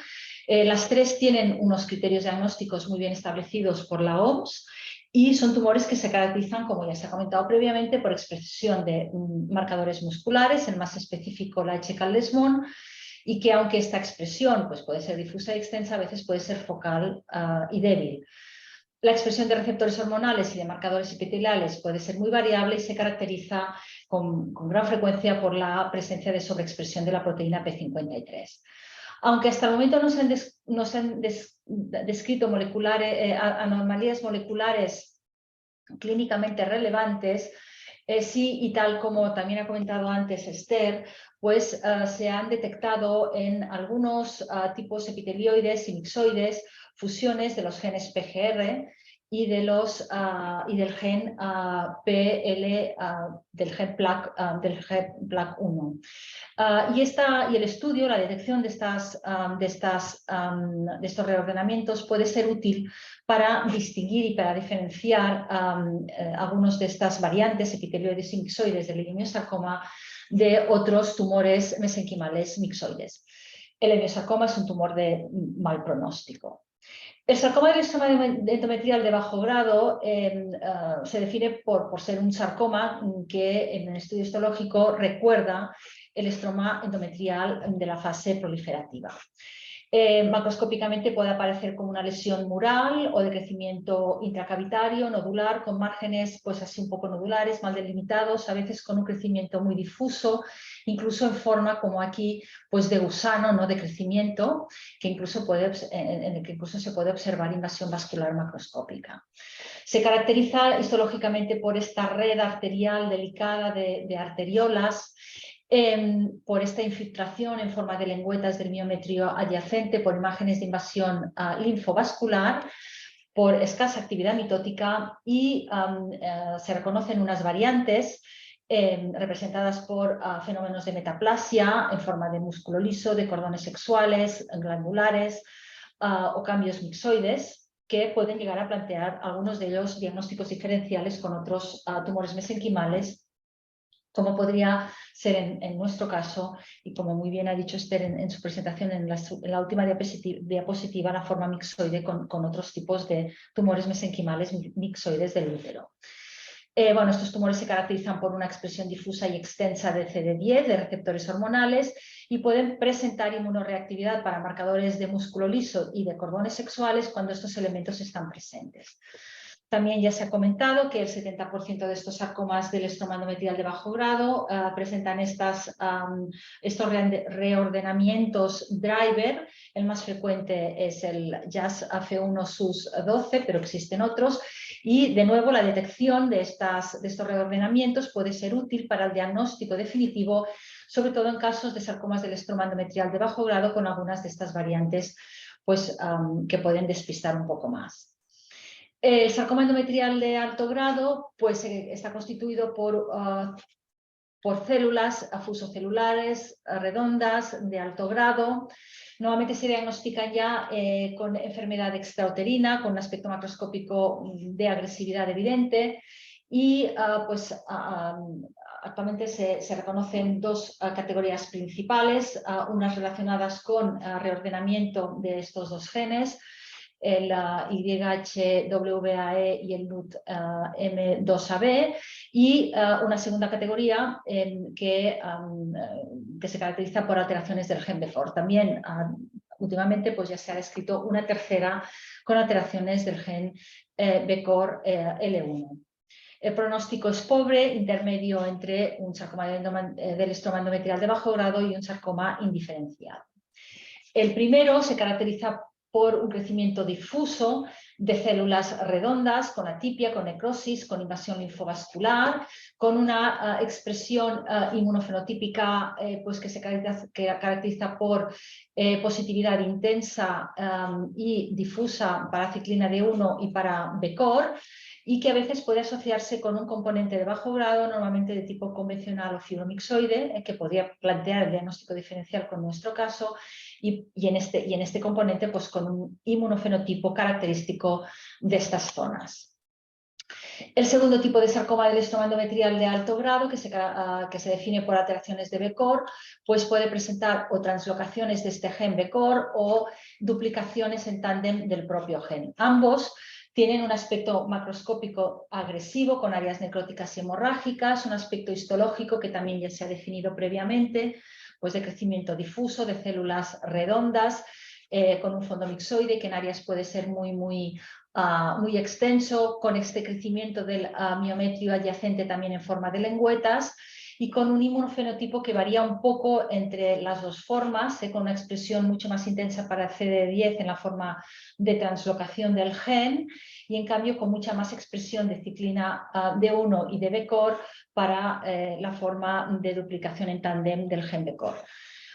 Las tres tienen unos criterios diagnósticos muy bien establecidos por la OMS, y son tumores que se caracterizan, como ya se ha comentado previamente, por expresión de marcadores musculares, el más específico la Echecka-Lesmon, y que aunque esta expresión pues, puede ser difusa y extensa, a veces puede ser focal y débil. La expresión de receptores hormonales y de marcadores epiteliales puede ser muy variable y se caracteriza con gran frecuencia por la presencia de sobreexpresión de la proteína P53. Aunque hasta el momento no se han descrito anomalías moleculares clínicamente relevantes, sí, y tal como también ha comentado antes Esther, pues se han detectado en algunos tipos epitelioides y mixoides fusiones de los genes PGR y, del gen del gen PLAC1. Y el estudio, la detección de estos reordenamientos puede ser útil para distinguir y para diferenciar algunos de estas variantes epitelioides y mixoides del leiomyosarcoma de otros tumores mesenquimales mixoides. El leiomyosarcoma es un tumor de mal pronóstico. El sarcoma del estroma endometrial de bajo grado se define por ser un sarcoma que en el estudio histológico recuerda el estroma endometrial de la fase proliferativa. Macroscópicamente puede aparecer como una lesión mural o de crecimiento intracavitario, nodular, con márgenes pues así un poco nodulares, mal delimitados, a veces con un crecimiento muy difuso, incluso en forma como aquí pues de gusano, ¿no? De crecimiento, que incluso en el que incluso se puede observar invasión vascular macroscópica. Se caracteriza histológicamente por esta red arterial delicada de arteriolas, por esta infiltración en forma de lengüetas del miometrio adyacente, por imágenes de invasión linfovascular, por escasa actividad mitótica y se reconocen unas variantes representadas por fenómenos de metaplasia en forma de músculo liso, de cordones sexuales, glandulares o cambios mixoides, que pueden llegar a plantear algunos de ellos diagnósticos diferenciales con otros tumores mesenquimales, como podría ser en nuestro caso, y como muy bien ha dicho Esther en su presentación en la última diapositiva, la forma mixoide con otros tipos de tumores mesenquimales mixoides del útero. Bueno, estos tumores se caracterizan por una expresión difusa y extensa de CD10, de receptores hormonales, y pueden presentar inmunoreactividad para marcadores de músculo liso y de cordones sexuales cuando estos elementos están presentes. También ya se ha comentado que el 70% de estos sarcomas del estroma endometrial de bajo grado presentan estos reordenamientos driver. El más frecuente es el JAS-AF1-SUS12, pero existen otros. Y de nuevo la detección de estos reordenamientos puede ser útil para el diagnóstico definitivo, sobre todo en casos de sarcomas del estroma endometrial de bajo grado con algunas de estas variantes pues, que pueden despistar un poco más. El sarcoma endometrial de alto grado pues, está constituido por células fusocelulares redondas de alto grado. Normalmente se diagnostican ya con enfermedad extrauterina, con un aspecto macroscópico de agresividad evidente y actualmente se reconocen dos categorías principales, unas relacionadas con reordenamiento de estos dos genes, el YHWAE y el NUT-M2AB, y una segunda categoría que se caracteriza por alteraciones del gen BECOR. También últimamente pues, ya se ha descrito una tercera con alteraciones del gen BECOR L1. El pronóstico es pobre, intermedio entre un sarcoma del estroma endometrial de bajo grado y un sarcoma indiferenciado. El primero se caracteriza por un crecimiento difuso de células redondas, con atipia, con necrosis, con invasión linfovascular, con una expresión inmunofenotípica pues que se caracteriza por positividad intensa y difusa para ciclina D1 y para BECOR, y que a veces puede asociarse con un componente de bajo grado, normalmente de tipo convencional o fibromixoide, que podría plantear el diagnóstico diferencial con nuestro caso, y en este componente pues, con un inmunofenotipo característico de estas zonas. El segundo tipo de sarcoma del estroma endometrial de alto grado, que se define por alteraciones de BECOR, pues puede presentar o translocaciones de este gen BECOR o duplicaciones en tándem del propio gen. Ambos tienen un aspecto macroscópico agresivo con áreas necróticas y hemorrágicas, un aspecto histológico que también ya se ha definido previamente, pues de crecimiento difuso de células redondas con un fondo mixoide, que en áreas puede ser muy extenso, con este crecimiento del miometrio adyacente también en forma de lengüetas, y con un inmunofenotipo que varía un poco entre las dos formas, con una expresión mucho más intensa para CD10 en la forma de translocación del gen, y en cambio con mucha más expresión de ciclina D1 y de BCOR para la forma de duplicación en tándem del gen BCOR.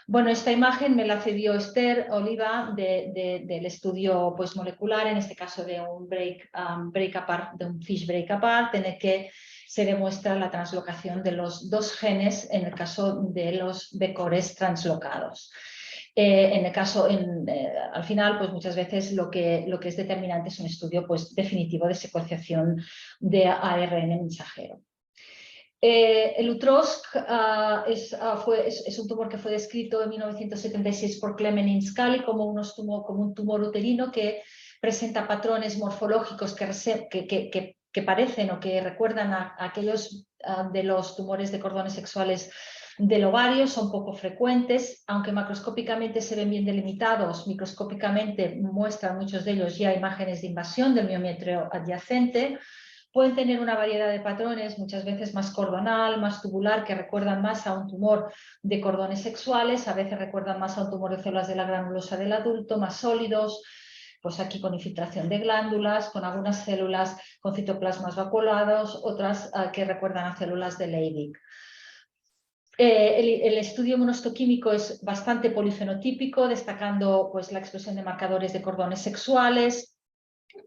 Bueno, esta imagen me la cedió Esther Oliva del estudio pues, molecular, en este caso de un break apart, de un fish break apart, en el que se demuestra la translocación de los dos genes en el caso de los BCORes translocados. En el caso, al final, pues muchas veces lo que es determinante es un estudio pues, definitivo de secuenciación de ARN mensajero. El UTROSC es un tumor que fue descrito en 1976 por Clement Scully como un tumor uterino que presenta patrones morfológicos que parecen o que recuerdan a aquellos de los tumores de cordones sexuales del ovario. Son poco frecuentes, aunque macroscópicamente se ven bien delimitados, microscópicamente muestran muchos de ellos ya imágenes de invasión del miometrio adyacente. Pueden tener una variedad de patrones, muchas veces más cordonal, más tubular, que recuerdan más a un tumor de cordones sexuales, a veces recuerdan más a un tumor de células de la granulosa del adulto, más sólidos, pues aquí con infiltración de glándulas, con algunas células con citoplasmas vacuolados, otras que recuerdan a células de Leydig. El estudio inmunohistoquímico es bastante polifenotípico, destacando pues, la expresión de marcadores de cordones sexuales,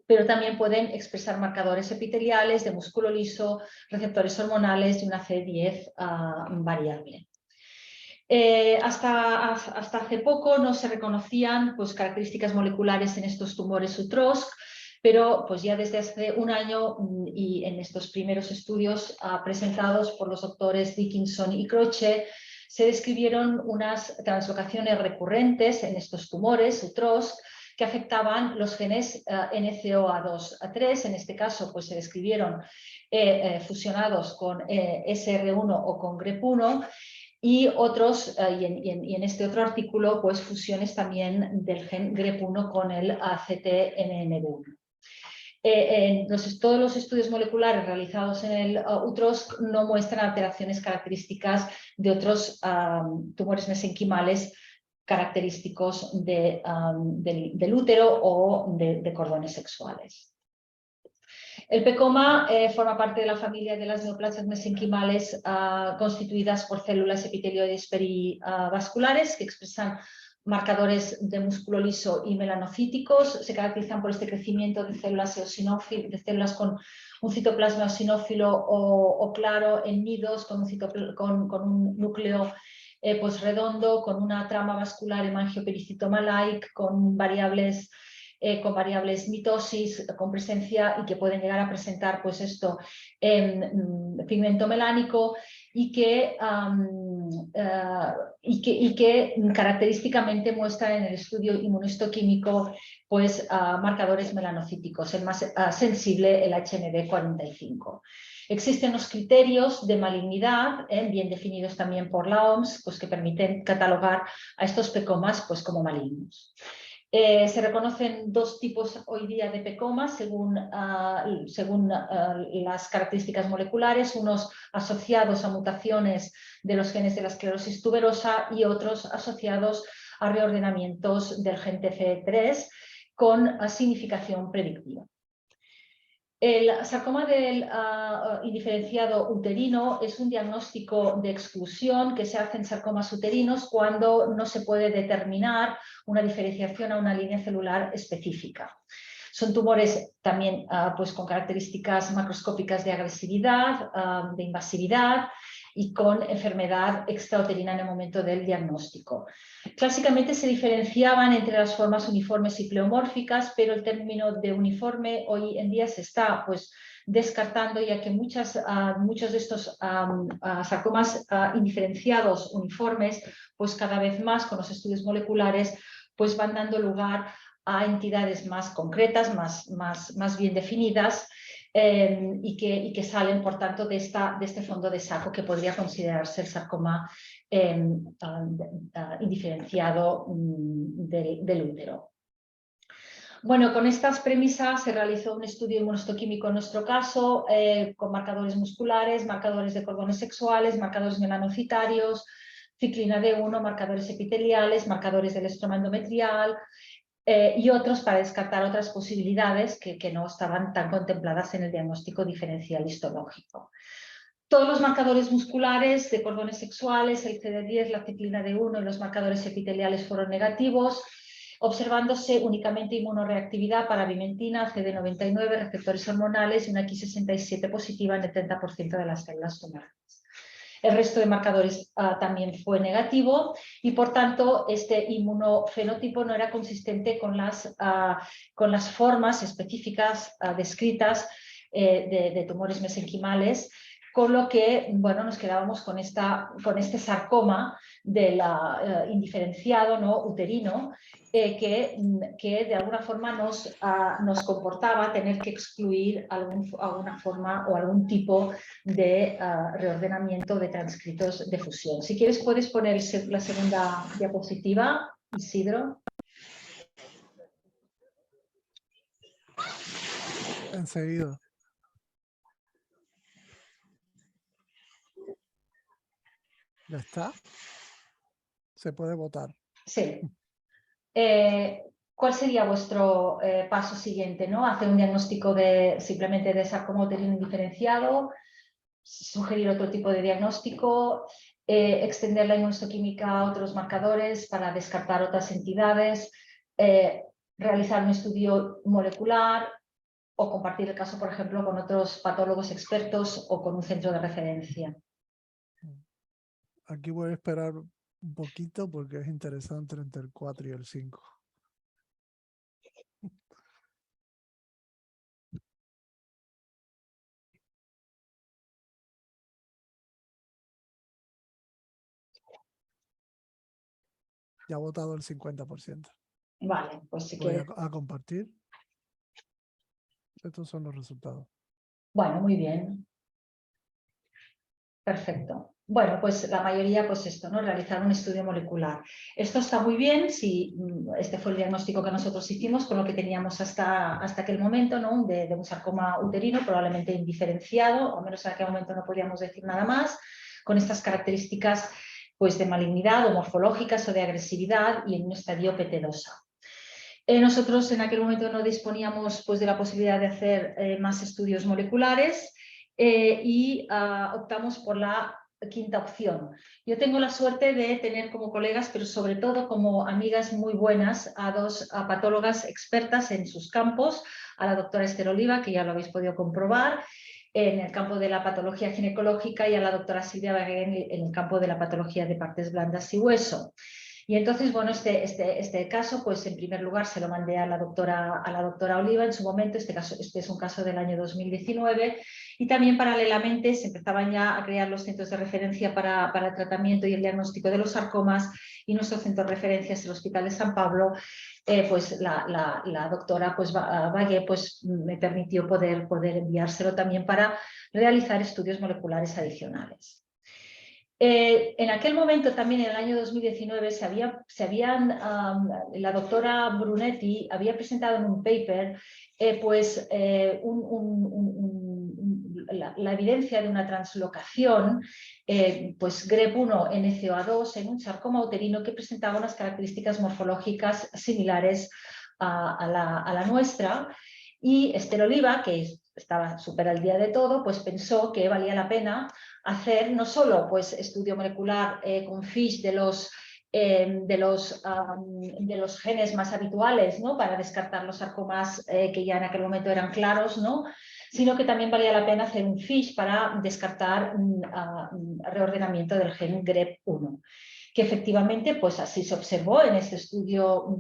pero también pueden expresar marcadores epiteliales de músculo liso, receptores hormonales y una CD10 variable. Hasta hace poco no se reconocían pues, características moleculares en estos tumores UTROSC, pero pues, ya desde hace un año y en estos primeros estudios presentados por los doctores Dickinson y Croce, se describieron unas translocaciones recurrentes en estos tumores UTROSC que afectaban los genes NCOA2-A3, en este caso pues, se describieron fusionados con SR1 o con GREP1, y otros, y en este otro artículo, pues fusiones también del gen GREP1 con el ACTNN1. Todos los estudios moleculares realizados en el UTROSC no muestran alteraciones características de otros tumores mesenquimales característicos del útero o de cordones sexuales. El PEComa forma parte de la familia de las neoplasias mesenquimales constituidas por células epitelioides perivasculares que expresan marcadores de músculo liso y melanocíticos. Se caracterizan por este crecimiento de células eosinófilas, de células con un citoplasma eosinófilo o claro en nidos, con un núcleo pues redondo, con una trama vascular hemangiopericitoma-like, con variables mitosis, con presencia y que pueden llegar a presentar pues esto pigmento melánico y que característicamente muestran en el estudio inmunohistoquímico pues marcadores melanocíticos, el más sensible, el HMD45. Existen los criterios de malignidad, bien definidos también por la OMS, pues, que permiten catalogar a estos PEComas pues, como malignos. Se reconocen dos tipos hoy día de PEComas según las características moleculares, unos asociados a mutaciones de los genes de la esclerosis tuberosa y otros asociados a reordenamientos del gen TCE3 con significación predictiva. El sarcoma del indiferenciado uterino es un diagnóstico de exclusión que se hace en sarcomas uterinos cuando no se puede determinar una diferenciación a una línea celular específica. Son tumores también pues con características macroscópicas de agresividad, de invasividad y con enfermedad extrauterina en el momento del diagnóstico. Clásicamente se diferenciaban entre las formas uniformes y pleomórficas, pero el término de uniforme hoy en día se está pues, descartando, ya que muchos de estos sarcomas indiferenciados uniformes, pues cada vez más con los estudios moleculares, pues van dando lugar a entidades más concretas, más bien definidas, y que salen, por tanto, de este fondo de saco que podría considerarse el sarcoma indiferenciado del útero. Bueno, con estas premisas se realizó un estudio inmunohistoquímico en nuestro caso, con marcadores musculares, marcadores de cordones sexuales, marcadores melanocitarios, ciclina D1, marcadores epiteliales, marcadores del estroma endometrial y otros para descartar otras posibilidades que no estaban tan contempladas en el diagnóstico diferencial histológico. Todos los marcadores musculares de cordones sexuales, el CD10, la ciclina D1 y los marcadores epiteliales fueron negativos, observándose únicamente inmunoreactividad para vimentina, CD99, receptores hormonales y una Ki67 positiva en el 30% de las células tumorales. El resto de marcadores también fue negativo y, por tanto, este inmunofenotipo no era consistente con las formas específicas descritas de tumores mesenquimales, con lo que, bueno, nos quedábamos con este sarcoma indiferenciado, ¿no?, uterino, que de alguna forma nos comportaba tener que excluir alguna forma o algún tipo de reordenamiento de transcritos de fusión. Si quieres puedes poner la segunda diapositiva, Isidro. Enseguida. ¿Ya está? Se puede votar. Sí. ¿Cuál sería vuestro paso siguiente, ¿no? ¿Hacer un diagnóstico simplemente de sarcoma uterino indiferenciado? ¿Sugerir otro tipo de diagnóstico? ¿Extender la inmunohistoquímica a otros marcadores para descartar otras entidades? ¿Realizar un estudio molecular? ¿O compartir el caso, por ejemplo, con otros patólogos expertos o con un centro de referencia? Aquí voy a esperar un poquito porque es interesante entre el 4 y el 5. Ya ha votado el 50%. Vale, pues si Voy quieres. a compartir. Estos son los resultados. Bueno, muy bien. Perfecto. Bueno, pues la mayoría, pues esto, ¿no? Realizar un estudio molecular. Esto está muy bien si este fue el diagnóstico que nosotros hicimos con lo que teníamos hasta aquel momento, ¿no? De un sarcoma uterino, probablemente indiferenciado, o menos en aquel momento no podíamos decir nada más, con estas características pues de malignidad o morfológicas o de agresividad y en un estadio PT2A. Nosotros en aquel momento no disponíamos pues de la posibilidad de hacer más estudios moleculares y optamos por la quinta opción. Yo tengo la suerte de tener como colegas, pero sobre todo como amigas muy buenas, a dos patólogas expertas en sus campos, a la doctora Esther Oliva, que ya lo habéis podido comprobar, en el campo de la patología ginecológica, y a la doctora Silvia Baguén en el campo de la patología de partes blandas y hueso. Y entonces, bueno, este caso, pues en primer lugar se lo mandé a la doctora Oliva en su momento. Este es un caso del año 2019, y también paralelamente se empezaban ya a crear los centros de referencia para el tratamiento y el diagnóstico de los sarcomas, y nuestro centro de referencia es el Hospital de San Pablo. Pues la doctora pues, Valle pues, me permitió poder enviárselo también para realizar estudios moleculares adicionales. En aquel momento, también en el año 2019, la doctora Brunetti había presentado en un paper la evidencia de una translocación pues GREP1 NCOA2 en un sarcoma uterino que presentaba unas características morfológicas similares a la nuestra. Y Esther Oliva, que estaba súper al día de todo, pues pensó que valía la pena hacer no solo pues, estudio molecular con FISH de los genes más habituales, ¿no? Para descartar los sarcomas que ya en aquel momento eran claros, ¿no? Sino que también valía la pena hacer un FISH para descartar reordenamiento del gen GREP1, que efectivamente pues así se observó en este estudio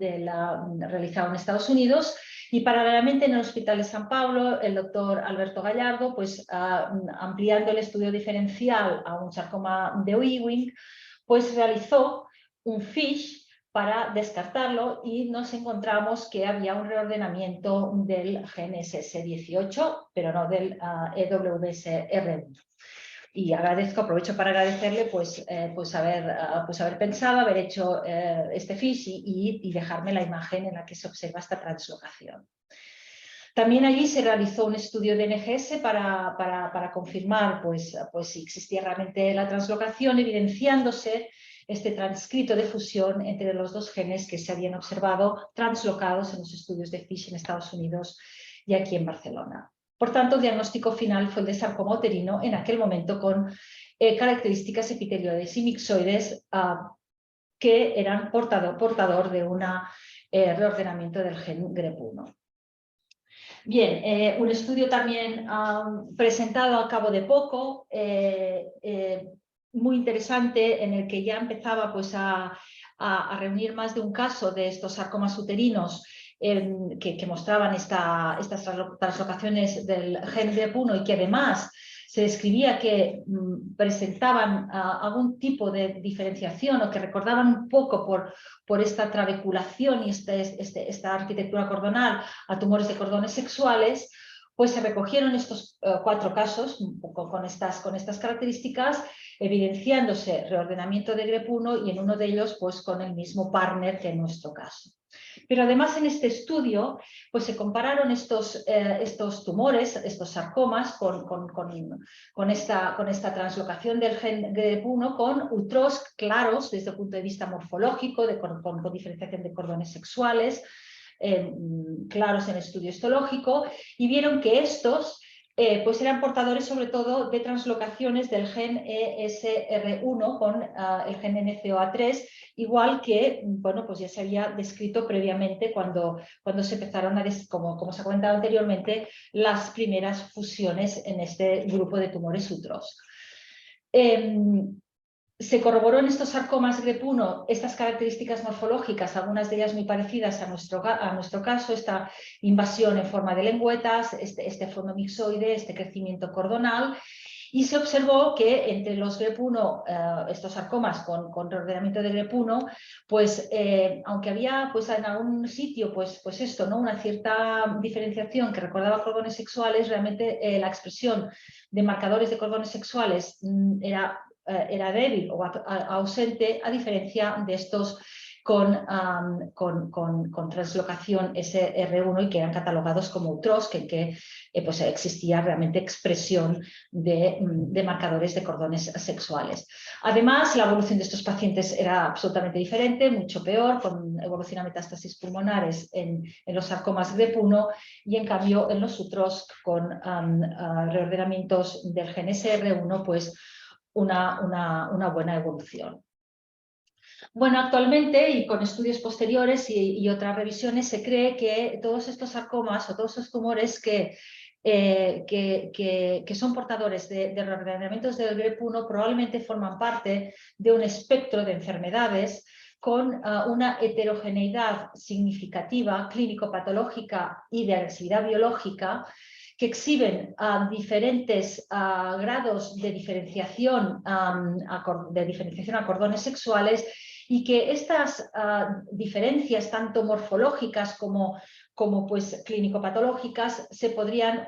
realizado en Estados Unidos. Y paralelamente en el Hospital de San Pablo, el doctor Alberto Gallardo, pues ampliando el estudio diferencial a un sarcoma de Ewing, pues realizó un FISH para descartarlo y nos encontramos que había un reordenamiento del gen SS18, pero no del EWSR1. Y aprovecho para agradecerle pues haber pensado, haber hecho este fish y dejarme la imagen en la que se observa esta translocación. También allí se realizó un estudio de NGS para confirmar pues, si existía realmente la translocación, evidenciándose este transcrito de fusión entre los dos genes que se habían observado translocados en los estudios de FISH en Estados Unidos y aquí en Barcelona. Por tanto, el diagnóstico final fue el de sarcoma uterino en aquel momento con características epitelioides y mixoides que eran portador de un reordenamiento del gen GREP1. Bien, un estudio también presentado al cabo de poco, muy interesante, en el que ya empezaba pues, a reunir más de un caso de estos sarcomas uterinos que mostraban estas translocaciones del gen GREP1 y que además se describía que presentaban algún tipo de diferenciación o que recordaban un poco por esta trabeculación y esta arquitectura cordonal a tumores de cordones sexuales, pues se recogieron estos 4 casos un poco con estas características, evidenciándose reordenamiento de GREP1 y en uno de ellos pues con el mismo partner que en nuestro caso. Pero además en este estudio pues se compararon estos tumores, estos sarcomas con esta translocación del gen GREP1 con UTROs claros desde el punto de vista morfológico, con diferenciación de cordones sexuales, claros en el estudio histológico, y vieron que estos pues eran portadores sobre todo de translocaciones del gen ESR1 con el gen NCOA3, igual que bueno, pues ya se había descrito previamente cuando se empezaron como se ha comentado anteriormente, las primeras fusiones en este grupo de tumores UTROs. Se corroboró en estos sarcomas GREP1 estas características morfológicas, algunas de ellas muy parecidas a nuestro caso, esta invasión en forma de lengüetas, este fondo mixoide, este crecimiento cordonal, y se observó que entre los GREP1, estos sarcomas con reordenamiento de GREP1, pues aunque había pues, en algún sitio pues esto, ¿no? Una cierta diferenciación que recordaba cordones sexuales, realmente la expresión de marcadores de cordones sexuales era débil o ausente, a diferencia de estos con translocación SR1 y que eran catalogados como UTROs, que pues existía realmente expresión de marcadores de cordones sexuales. Además, la evolución de estos pacientes era absolutamente diferente, mucho peor, con evolución a metástasis pulmonares en los sarcomas GREP1 y en cambio en los UTROs con reordenamientos del gen SR1, pues una buena evolución. Bueno, actualmente y con estudios posteriores y otras revisiones se cree que todos estos sarcomas o todos estos tumores que son portadores de reordenamientos del GREP1 probablemente forman parte de un espectro de enfermedades con una heterogeneidad significativa clínico-patológica y de agresividad biológica que exhiben diferentes grados de diferenciación a cordones sexuales y que estas diferencias tanto morfológicas como pues, clínico-patológicas se podrían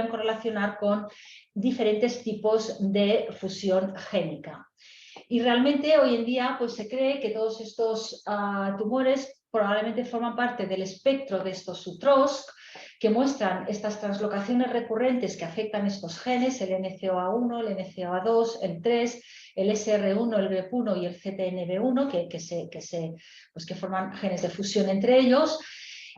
correlacionar con diferentes tipos de fusión génica. Y realmente hoy en día pues, se cree que todos estos tumores probablemente forman parte del espectro de estos UTROs que muestran estas translocaciones recurrentes que afectan estos genes, el NCOA1, el NCOA2, el 3, el SR1, el GREP1 y el CTNB1, que forman genes de fusión entre ellos.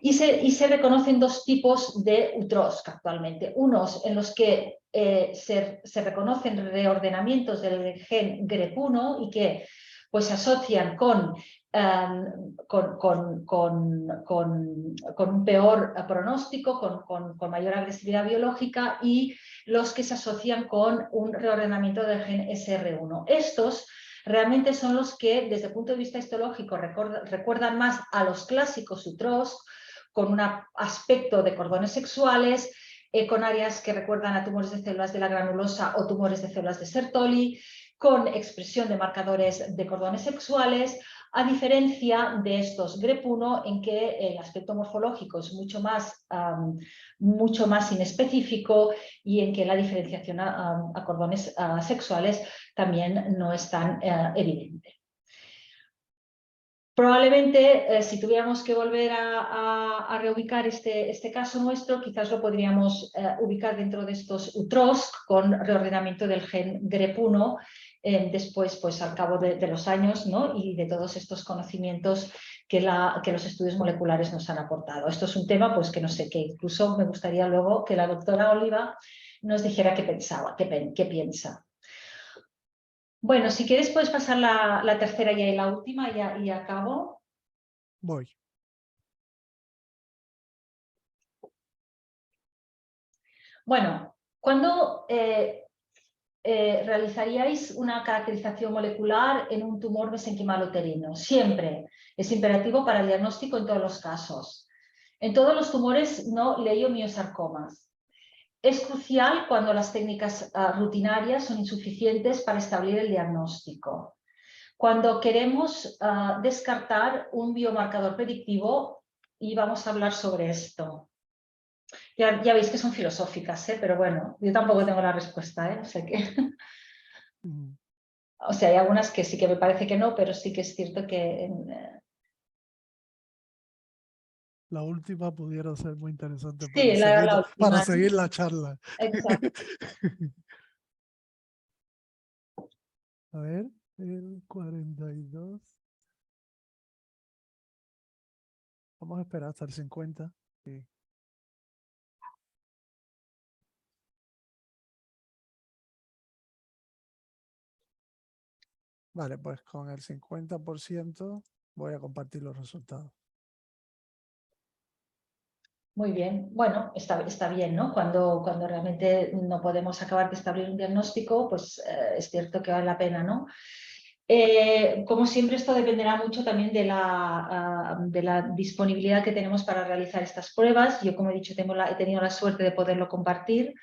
Y se reconocen 2 tipos de UTROs actualmente. Unos en los que se reconocen reordenamientos del gen GREP1 y que pues, se asocian con un peor pronóstico, con mayor agresividad biológica, y los que se asocian con un reordenamiento del gen SR1. Estos realmente son los que, desde el punto de vista histológico, recuerdan más a los clásicos UTROs, con un aspecto de cordones sexuales, con áreas que recuerdan a tumores de células de la granulosa o tumores de células de Sertoli, con expresión de marcadores de cordones sexuales, a diferencia de estos GREP1 en que el aspecto morfológico es mucho más inespecífico y en que la diferenciación a cordones sexuales también no es tan evidente. Probablemente, si tuviéramos que volver a reubicar este caso nuestro, quizás lo podríamos ubicar dentro de estos UTROSC con reordenamiento del gen GREP1 después, pues al cabo de los años, ¿no? Y de todos estos conocimientos que los estudios moleculares nos han aportado. Esto es un tema pues, que no sé, que incluso me gustaría luego que la doctora Oliva nos dijera qué pensaba, qué piensa. Bueno, si quieres puedes pasar la tercera ya y la última y acabo. Voy. Bueno, ¿cuándo realizaríais una caracterización molecular en un tumor mesenquimal uterino? Siempre. Es imperativo para el diagnóstico en todos los casos. En todos los tumores no leiomiosarcomas. Es crucial cuando las técnicas rutinarias son insuficientes para establecer el diagnóstico. Cuando queremos descartar un biomarcador predictivo, y vamos a hablar sobre esto. Ya veis que son filosóficas, pero bueno, yo tampoco tengo la respuesta, o sea que... O sea, hay algunas que sí que me parece que no, pero sí que es cierto que... La última pudiera ser muy interesante Sí, la para última. seguir la charla. Exacto. A ver, el 42. Vamos a esperar hasta el 50. Sí. Vale, pues con el 50% voy a compartir los resultados. Muy bien, bueno, está bien, ¿no? Cuando realmente no podemos acabar de establecer un diagnóstico, pues es cierto que vale la pena, ¿no? Como siempre, esto dependerá mucho también de la disponibilidad que tenemos para realizar estas pruebas. Yo, como he dicho, he tenido la suerte de poderlo compartir,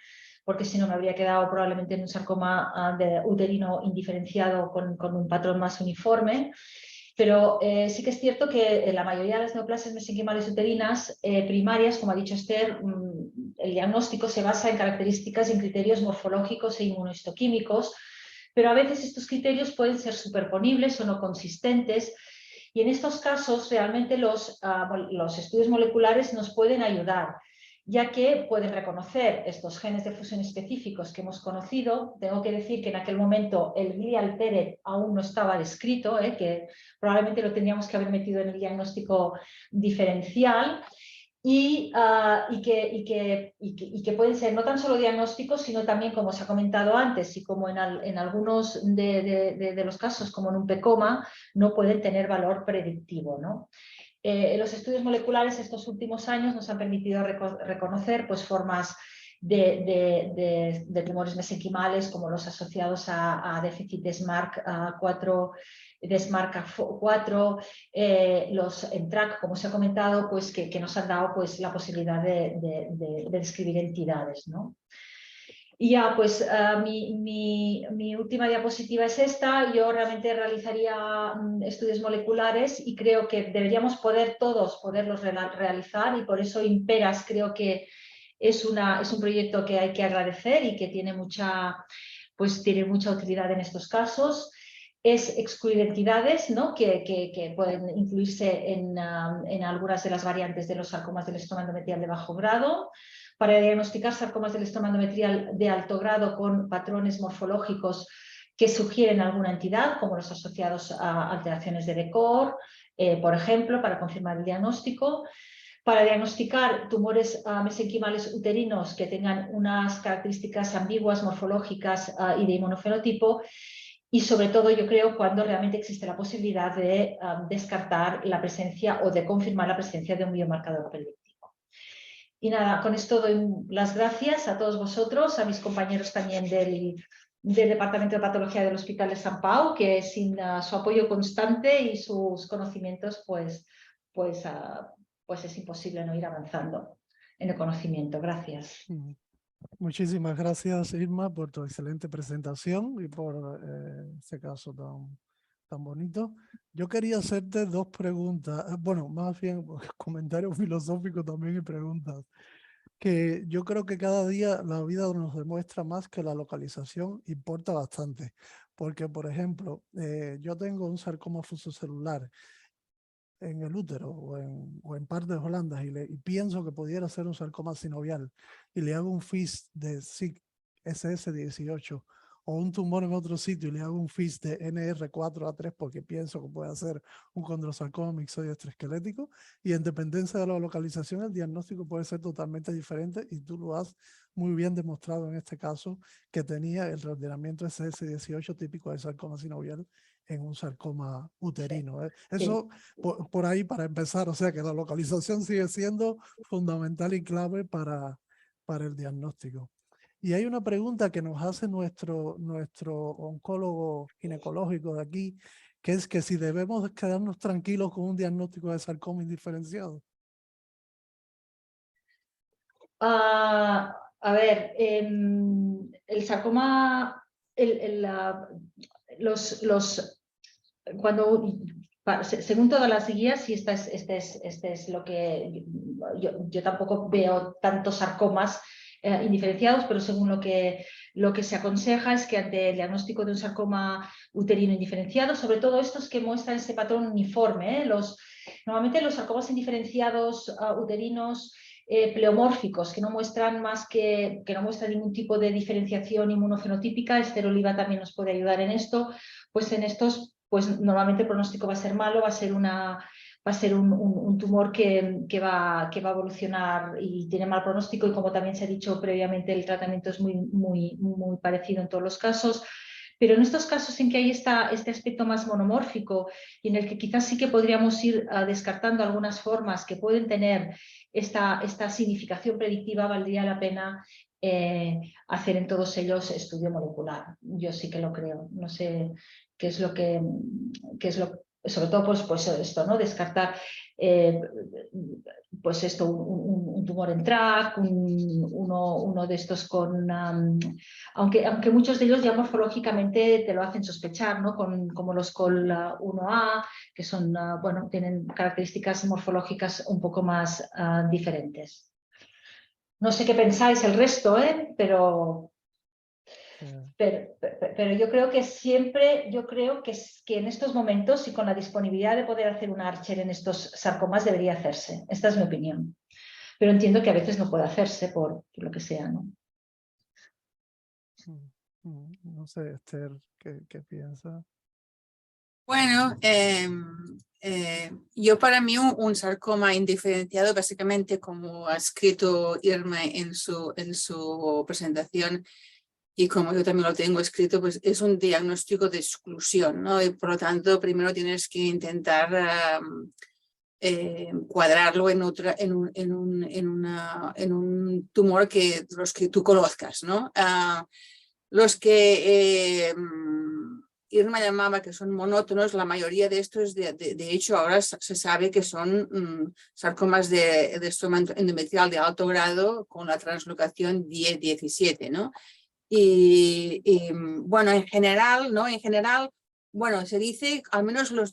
porque si no me habría quedado probablemente en un sarcoma uterino indiferenciado con un patrón más uniforme. Pero sí que es cierto que la mayoría de las neoplasias mesenquimales uterinas primarias, como ha dicho Esther, el diagnóstico se basa en características y en criterios morfológicos e inmunohistoquímicos, pero a veces estos criterios pueden ser superponibles o no consistentes, y en estos casos realmente los estudios moleculares nos pueden ayudar, ya que pueden reconocer estos genes de fusión específicos que hemos conocido. Tengo que decir que en aquel momento el Gli-Alperet aún no estaba descrito, que probablemente lo tendríamos que haber metido en el diagnóstico diferencial, y que pueden ser no tan solo diagnósticos, sino también, como se ha comentado antes, y como en algunos de los casos, como en un PEComa, no pueden tener valor predictivo, ¿no? Los estudios moleculares estos últimos años nos han permitido reconocer pues, formas de tumores mesenquimales como los asociados a déficit de SMARC4, los ENTRAC, como se ha comentado, pues, que nos han dado pues, la posibilidad de describir entidades, ¿no? Y ya, pues mi última diapositiva es esta. Yo realmente realizaría estudios moleculares y creo que deberíamos poderlos realizar, y por eso Imperas creo que es un proyecto que hay que agradecer y que tiene mucha utilidad en estos casos. Es excluir entidades, ¿no? que pueden incluirse en algunas de las variantes de los sarcomas del estroma endometrial de bajo grado, para diagnosticar sarcomas del estroma endometrial de alto grado con patrones morfológicos que sugieren alguna entidad, como los asociados a alteraciones de decor, por ejemplo, para confirmar el diagnóstico, para diagnosticar tumores mesenquimales uterinos que tengan unas características ambiguas, morfológicas y de inmunofenotipo, y sobre todo yo creo cuando realmente existe la posibilidad de descartar la presencia o de confirmar la presencia de un biomarcador predictivo. Y nada, con esto doy las gracias a todos vosotros, a mis compañeros también del Departamento de Patología del Hospital de Sant Pau, que sin su apoyo constante y sus conocimientos pues es imposible no ir avanzando en el conocimiento. Gracias. Muchísimas gracias, Irma, por tu excelente presentación y por este caso tan tan bonito. Yo quería hacerte dos preguntas, bueno, más bien comentarios filosóficos también y preguntas, que yo creo que cada día la vida nos demuestra más que la localización importa bastante, porque por ejemplo, yo tengo un sarcoma fusocelular en el útero o en partes holandas y pienso que pudiera ser un sarcoma sinovial y le hago un FIS de SS18 o un tumor en otro sitio y le hago un FIS de NR4A3 porque pienso que puede ser un condrosarcoma mixoide extraesquelético, y en dependencia de la localización el diagnóstico puede ser totalmente diferente, y tú lo has muy bien demostrado en este caso, que tenía el reordenamiento SS18 típico del sarcoma sinovial en un sarcoma uterino. Eso por ahí para empezar, o sea que la localización sigue siendo fundamental y clave para el diagnóstico. Y hay una pregunta que nos hace nuestro oncólogo ginecológico de aquí, que es que si debemos quedarnos tranquilos con un diagnóstico de sarcoma indiferenciado. A ver, el sarcoma, según todas las guías, y este es lo que yo tampoco veo tantos sarcomas indiferenciados, pero según lo que se aconseja es que ante el diagnóstico de un sarcoma uterino indiferenciado, sobre todo estos que muestran ese patrón uniforme, normalmente los sarcomas indiferenciados uterinos pleomórficos, que no muestran no muestran ningún tipo de diferenciación inmunofenotípica, Esther Oliva también nos puede ayudar en esto, pues en estos pues normalmente el pronóstico va a ser malo, va a ser un tumor que va a evolucionar y tiene mal pronóstico, y como también se ha dicho previamente, el tratamiento es muy parecido en todos los casos. Pero en estos casos en que hay este aspecto más monomórfico y en el que quizás sí que podríamos ir descartando algunas formas que pueden tener esta significación predictiva, valdría la pena hacer en todos ellos estudio molecular. Yo sí que lo creo. No sé qué es lo que sobre todo pues esto, ¿no? Descartar pues esto, un tumor en TRAC, uno de estos con aunque muchos de ellos ya morfológicamente te lo hacen sospechar, ¿no? Como los COL1A, que son bueno, tienen características morfológicas un poco más diferentes. No sé qué pensáis el resto, pero yo creo que siempre, que en estos momentos y con la disponibilidad de poder hacer un Archer en estos sarcomas debería hacerse. Esta es mi opinión. Pero entiendo que a veces no puede hacerse por lo que sea, ¿no? No sé, Esther, ¿qué piensas? Bueno, yo para mí un sarcoma indiferenciado, básicamente como ha escrito Irma en su presentación, y como yo también lo tengo escrito, pues es un diagnóstico de exclusión, ¿no? Y por lo tanto, primero tienes que intentar cuadrarlo en un tumor que los que tú conozcas, ¿no? Los que Irma llamaba que son monótonos, la mayoría de estos, de hecho, ahora se sabe que son sarcomas de estoma endometrial de alto grado con la translocación 10-17, ¿no? Y bueno, en general, ¿no? En general, bueno, se dice, al menos los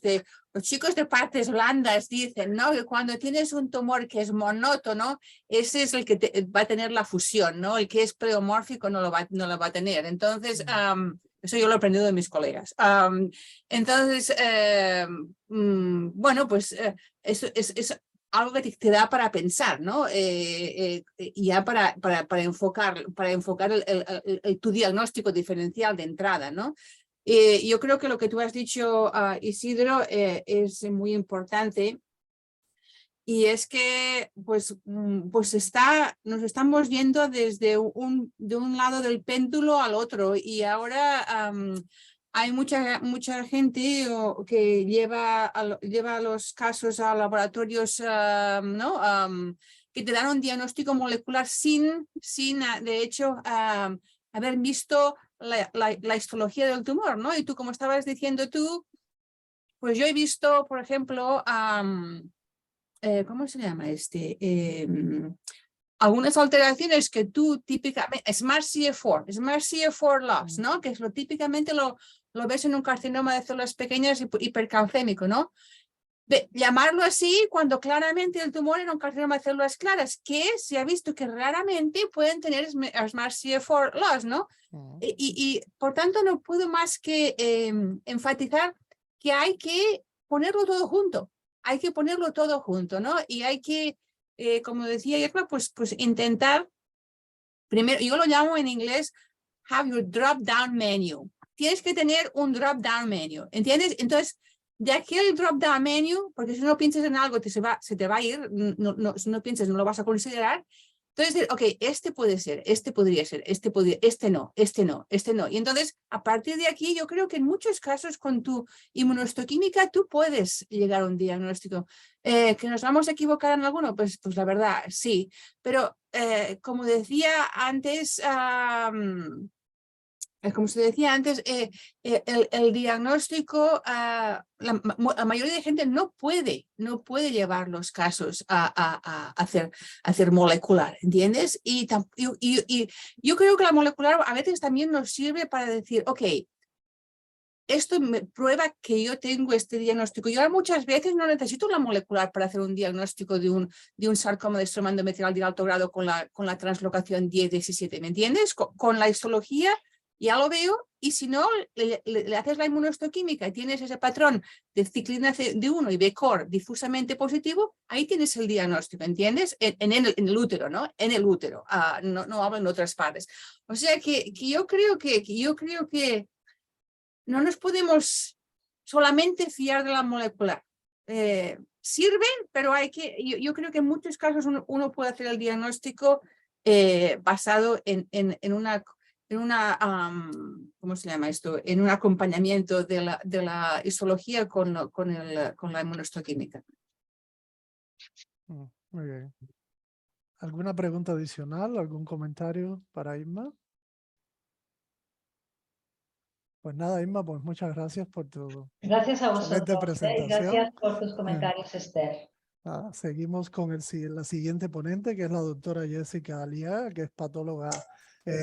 chicos de partes blandas dicen, ¿no? Que cuando tienes un tumor que es monótono, ese es el que va a tener la fusión, ¿no? El que es pleomórfico no lo va a tener. Entonces, eso yo lo he aprendido de mis colegas. Entonces, bueno, pues eso es algo que te da para pensar, ¿no? Ya para enfocar tu diagnóstico diferencial de entrada, ¿no? Yo creo que lo que tú has dicho, Isidro, es muy importante, y es que pues nos estamos yendo de un lado del péndulo al otro, y ahora hay mucha gente que lleva los casos a laboratorios, ¿no? Que te dan un diagnóstico molecular sin de hecho, haber visto la histología del tumor, ¿no? Y tú, como estabas diciendo tú, pues yo he visto, por ejemplo, ¿cómo se llama este? algunas alteraciones que tú típicamente, Smart CA4 loss, ¿no? Que es lo típicamente lo ves en un carcinoma de células pequeñas hipercalcémico, ¿no? Llamarlo así cuando claramente el tumor era un carcinoma de células claras, que se ha visto que raramente pueden tener Smart CA4 loss, ¿no? Y por tanto no puedo más que enfatizar que hay que ponerlo todo junto. Hay que ponerlo todo junto, ¿no? Y hay que, como decía Yerma, pues intentar, primero, yo lo llamo en inglés, have your drop-down menu. Tienes que tener un drop-down menu, ¿entiendes? Entonces, de aquel drop-down menu, porque si no piensas en algo, se te va a ir, si no piensas, no lo vas a considerar. Entonces, ok, este puede ser, este podría ser, este no, este no, este no. Y entonces, a partir de aquí, yo creo que en muchos casos con tu inmunohistoquímica tú puedes llegar a un diagnóstico. ¿Que nos vamos a equivocar en alguno? Pues la verdad, sí. Pero como decía antes, como se decía antes, el diagnóstico, la mayoría de gente no puede llevar los casos a hacer molecular, ¿entiendes? Y yo creo que la molecular a veces también nos sirve para decir, ok, esto me prueba que yo tengo este diagnóstico. Yo muchas veces no necesito la molecular para hacer un diagnóstico de un sarcoma de estroma endometrial de alto grado con la translocación 10-17, ¿me entiendes? Con la histología ya lo veo, y si no, le haces la inmunohistoquímica y tienes ese patrón de ciclina D1 y BCOR difusamente positivo, ahí tienes el diagnóstico, ¿entiendes? En el útero, ¿no? En el útero, no hablo en otras partes. O sea que yo creo que no nos podemos solamente fiar de la molecular. Sirven, pero yo creo que en muchos casos uno puede hacer el diagnóstico basado en una ¿cómo se llama esto? En un acompañamiento de la histología con la inmunohistoquímica. Muy bien. ¿Alguna pregunta adicional? ¿Algún comentario para Irma? Pues nada, Irma, pues muchas gracias por tu Gracias a excelente vosotros, y presentación. gracias por tus comentarios, Esther. Seguimos con la siguiente ponente, que es la doctora Jessica Aliaga, que es patóloga,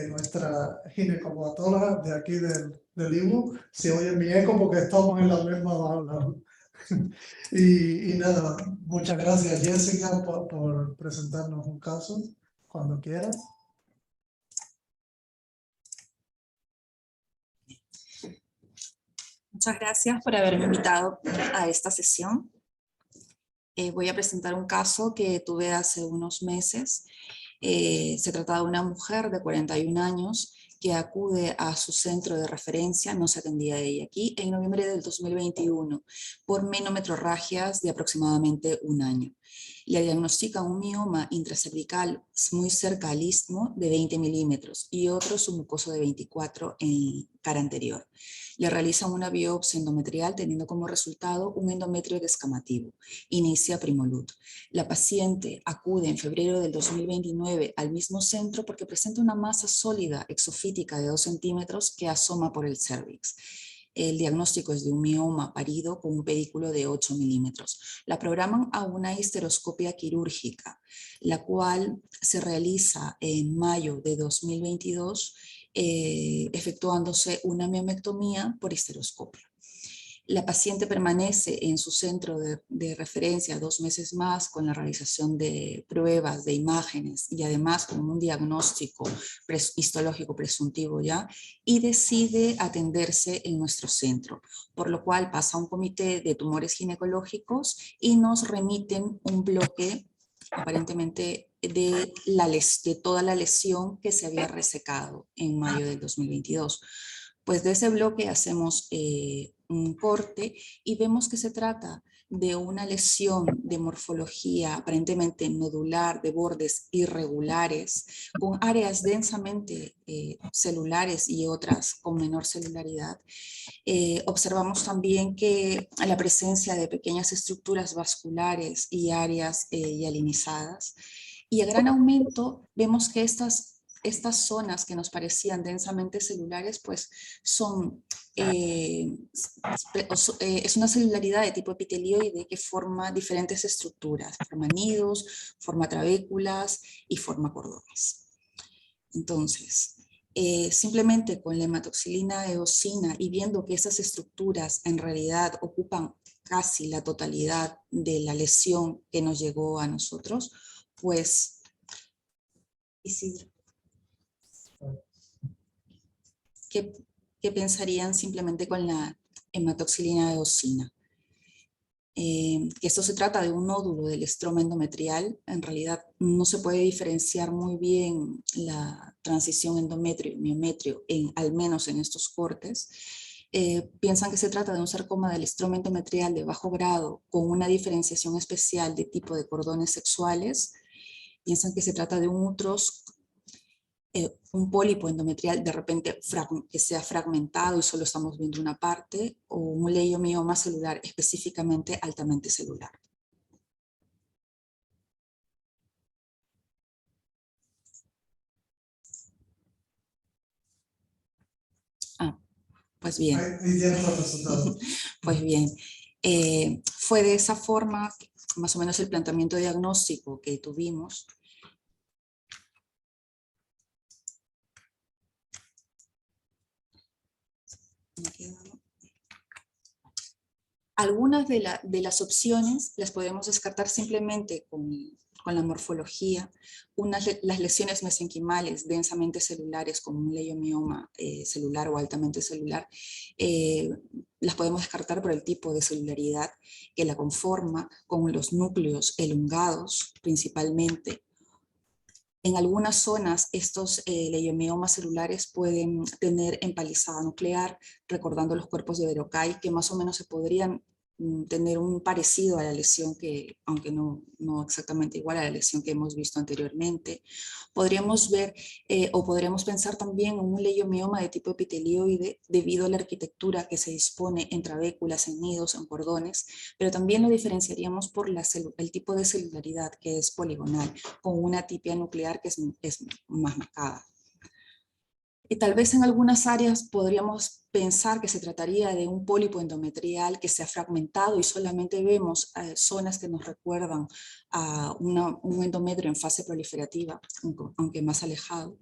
nuestra ginecopatóloga de aquí del IMU. Se oye mi eco porque estamos en la misma aula. Y nada, muchas gracias, Jessica, por presentarnos un caso, cuando quieras. Muchas gracias por haberme invitado a esta sesión. Voy a presentar un caso que tuve hace unos meses. Se trata de una mujer de 41 años que acude a su centro de referencia, no se atendía ella aquí, en noviembre del 2021 por menometrorragias de aproximadamente un año. Le diagnostican un mioma intracervical muy cerca al istmo de 20 milímetros y otro submucoso de 24 en cara anterior. Le realizan una biopsia endometrial teniendo como resultado un endometrio descamativo. Inicia Primolut. La paciente acude en febrero del 2029 al mismo centro porque presenta una masa sólida exofítica de 2 centímetros que asoma por el cérvix. El diagnóstico es de un mioma parido con un pedículo de 8 milímetros. La programan a una histeroscopia quirúrgica, la cual se realiza en mayo de 2022, efectuándose una miomectomía por histeroscopio. La paciente permanece en su centro de referencia 2 meses más con la realización de pruebas, de imágenes y además con un diagnóstico histológico presuntivo ya, y decide atenderse en nuestro centro, por lo cual pasa a un comité de tumores ginecológicos y nos remiten un bloque aparentemente de toda la lesión que se había resecado en mayo del 2022. Pues de ese bloque hacemos un corte y vemos que se trata de una lesión de morfología aparentemente nodular, de bordes irregulares, con áreas densamente celulares y otras con menor celularidad. Observamos también que la presencia de pequeñas estructuras vasculares y áreas hialinizadas. Y a gran aumento vemos que estas estas zonas que nos parecían densamente celulares, pues son, es una celularidad de tipo epitelioide que forma diferentes estructuras, forma nidos, forma trabéculas y forma cordones. Entonces, simplemente con la hematoxilina eosina y viendo que esas estructuras en realidad ocupan casi la totalidad de la lesión que nos llegó a nosotros, pues, Isidro, ¿qué pensarían simplemente con la hematoxilina eosina? Que esto se trata de un nódulo del estroma endometrial. En realidad no se puede diferenciar muy bien la transición endometrio-miometrio, al menos en estos cortes. Piensan que se trata de un sarcoma del estroma endometrial de bajo grado con una diferenciación especial de tipo de cordones sexuales. Piensan que se trata de un útero, un pólipo endometrial de repente que sea fragmentado y solo estamos viendo una parte, o un leiomioma celular específicamente altamente celular. Pues bien. Ahí tienes los resultados. Pues bien, fue de esa forma más o menos el planteamiento diagnóstico que tuvimos. Algunas de las opciones las podemos descartar simplemente con la morfología. Las lesiones mesenquimales densamente celulares como un leiomioma celular o altamente celular, las podemos descartar por el tipo de celularidad que la conforma, con los núcleos elongados principalmente. En algunas zonas estos leiomiomas celulares pueden tener empalizada nuclear, recordando los cuerpos de Verocay, que más o menos se podrían tener un parecido a la lesión que, aunque no exactamente igual a la lesión que hemos visto anteriormente. Podríamos ver o podríamos pensar también en un leiomioma de tipo epitelioide debido a la arquitectura que se dispone en trabéculas, en nidos, en cordones, pero también lo diferenciaríamos por el tipo de celularidad, que es poligonal, con una tipia nuclear que es más marcada. Y tal vez en algunas áreas podríamos pensar que se trataría de un pólipo endometrial que se ha fragmentado y solamente vemos zonas que nos recuerdan a un endometrio en fase proliferativa, aunque más alejado.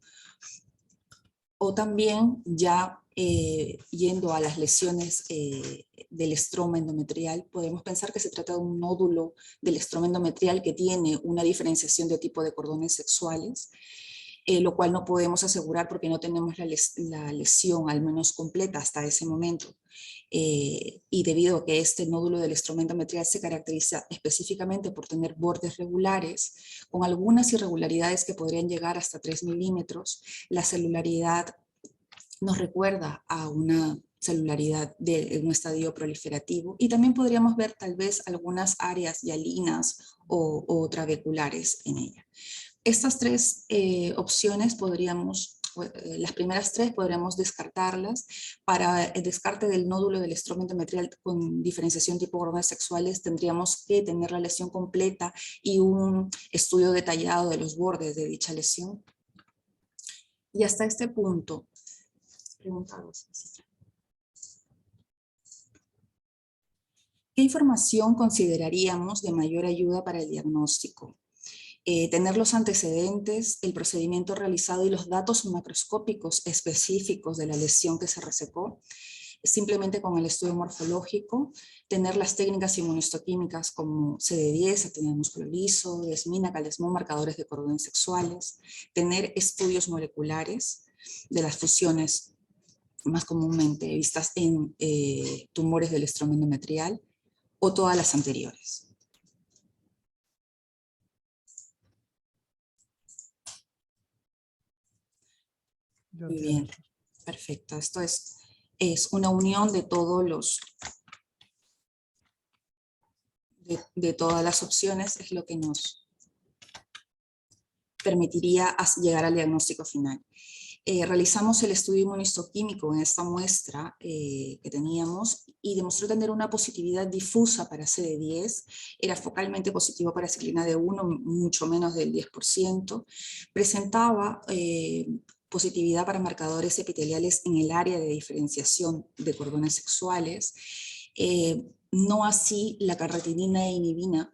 O también ya yendo a las lesiones del estroma endometrial, podemos pensar que se trata de un nódulo del estroma endometrial que tiene una diferenciación de tipo de cordones sexuales, lo cual no podemos asegurar porque no tenemos la lesión al menos completa hasta ese momento. Y debido a que este nódulo del estroma endometrial se caracteriza específicamente por tener bordes regulares, con algunas irregularidades que podrían llegar hasta 3 milímetros, la celularidad nos recuerda a una celularidad de un estadio proliferativo, y también podríamos ver tal vez algunas áreas hialinas o trabeculares en ella. Estas tres opciones las primeras tres podríamos descartarlas. Para el descarte del nódulo del estroma endometrial con diferenciación tipo cordones sexuales tendríamos que tener la lesión completa y un estudio detallado de los bordes de dicha lesión. Y hasta este punto, preguntados. ¿Qué información consideraríamos de mayor ayuda para el diagnóstico? Tener los antecedentes, el procedimiento realizado y los datos macroscópicos específicos de la lesión que se resecó, simplemente con el estudio morfológico, tener las técnicas inmunohistoquímicas como CD10, actina músculo liso, desmina, calesmón, marcadores de cordones sexuales, tener estudios moleculares de las fusiones más comúnmente vistas en tumores del estroma endometrial, o todas las anteriores. Muy bien, perfecto. Esto es una unión de todos de todas las opciones, es lo que nos permitiría llegar al diagnóstico final. Realizamos el estudio inmunistoquímico en esta muestra que teníamos y demostró tener una positividad difusa para CD10, era focalmente positivo para ciclina D1, mucho menos del 10%, presentaba positividad para marcadores epiteliales en el área de diferenciación de cordones sexuales, no así la carretinina e inhibina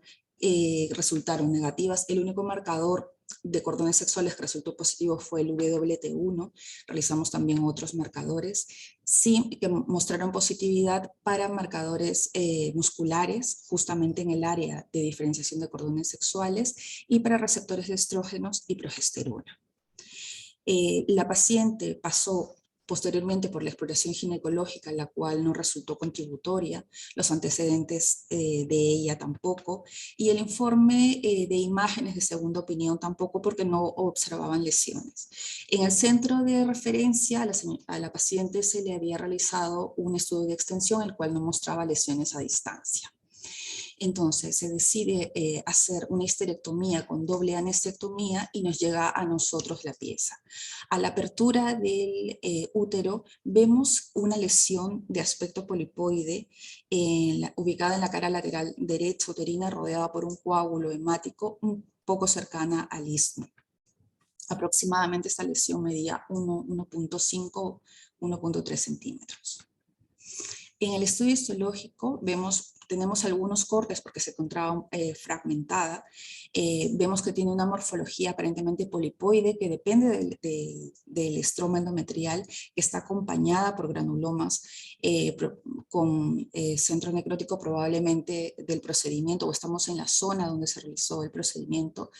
resultaron negativas. El único marcador de cordones sexuales que resultó positivo fue el WT1, realizamos también otros marcadores, sí que mostraron positividad para marcadores musculares, justamente en el área de diferenciación de cordones sexuales, y para receptores de estrógenos y progesterona. La paciente pasó posteriormente por la exploración ginecológica, la cual no resultó contributoria, los antecedentes de ella tampoco, y el informe de imágenes de segunda opinión tampoco, porque no observaban lesiones. En el centro de referencia a la paciente se le había realizado un estudio de extensión, el cual no mostraba lesiones a distancia. Entonces se decide hacer una histerectomía con doble anestectomía y nos llega a nosotros la pieza. A la apertura del útero vemos una lesión de aspecto polipoide ubicada en la cara lateral derecha uterina, rodeada por un coágulo hemático un poco cercana al istmo. Aproximadamente esta lesión medía 1.5, 1.3 centímetros. En el estudio histológico tenemos algunos cortes porque se encontraba fragmentada. Vemos que tiene una morfología aparentemente polipoide que depende del estroma endometrial, que está acompañada por granulomas con centro necrótico probablemente del procedimiento, o estamos en la zona donde se realizó el procedimiento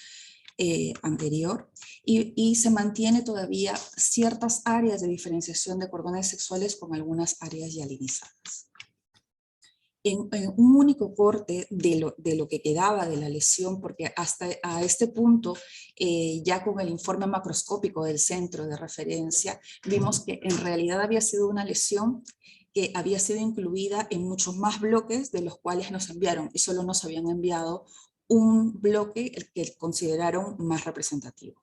anterior, y se mantiene todavía ciertas áreas de diferenciación de cordones sexuales con algunas áreas hialinizadas. En un único corte de lo que quedaba de la lesión, porque hasta a este punto, ya con el informe macroscópico del centro de referencia, vimos que en realidad había sido una lesión que había sido incluida en muchos más bloques de los cuales nos enviaron, y solo nos habían enviado un bloque el que consideraron más representativo.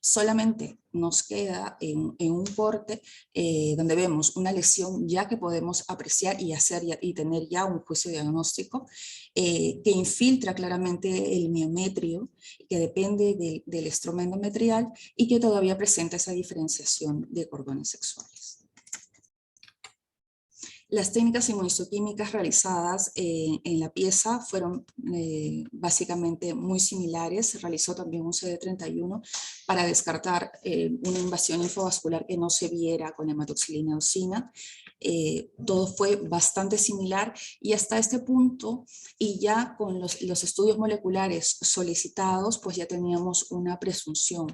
Solamente nos queda en un corte donde vemos una lesión ya que podemos apreciar y tener ya un juicio diagnóstico que infiltra claramente el miometrio, que depende del estroma endometrial y que todavía presenta esa diferenciación de cordones sexuales. Las técnicas inmunistoquímicas realizadas en la pieza fueron básicamente muy similares. Se realizó también un CD31 para descartar una invasión linfovascular que no se viera con hematoxilina eosina. Todo fue bastante similar y hasta este punto, y ya con los estudios moleculares solicitados, pues ya teníamos una presunción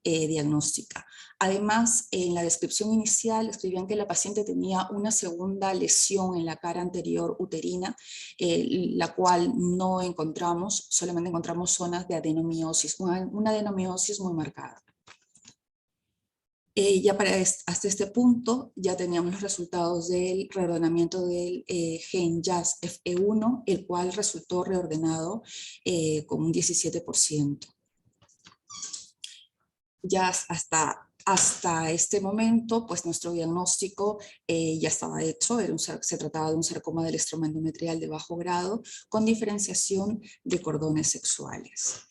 diagnóstica. Además, en la descripción inicial escribían que la paciente tenía una segunda lesión en la cara anterior uterina, la cual no encontramos, solamente encontramos zonas de adenomiosis, una adenomiosis muy marcada. Ya hasta este punto ya teníamos los resultados del reordenamiento del gen JAS-FE1, el cual resultó reordenado con un 17%. Ya hasta este momento, pues nuestro diagnóstico ya estaba hecho, se trataba de un sarcoma del estroma endometrial de bajo grado con diferenciación de cordones sexuales.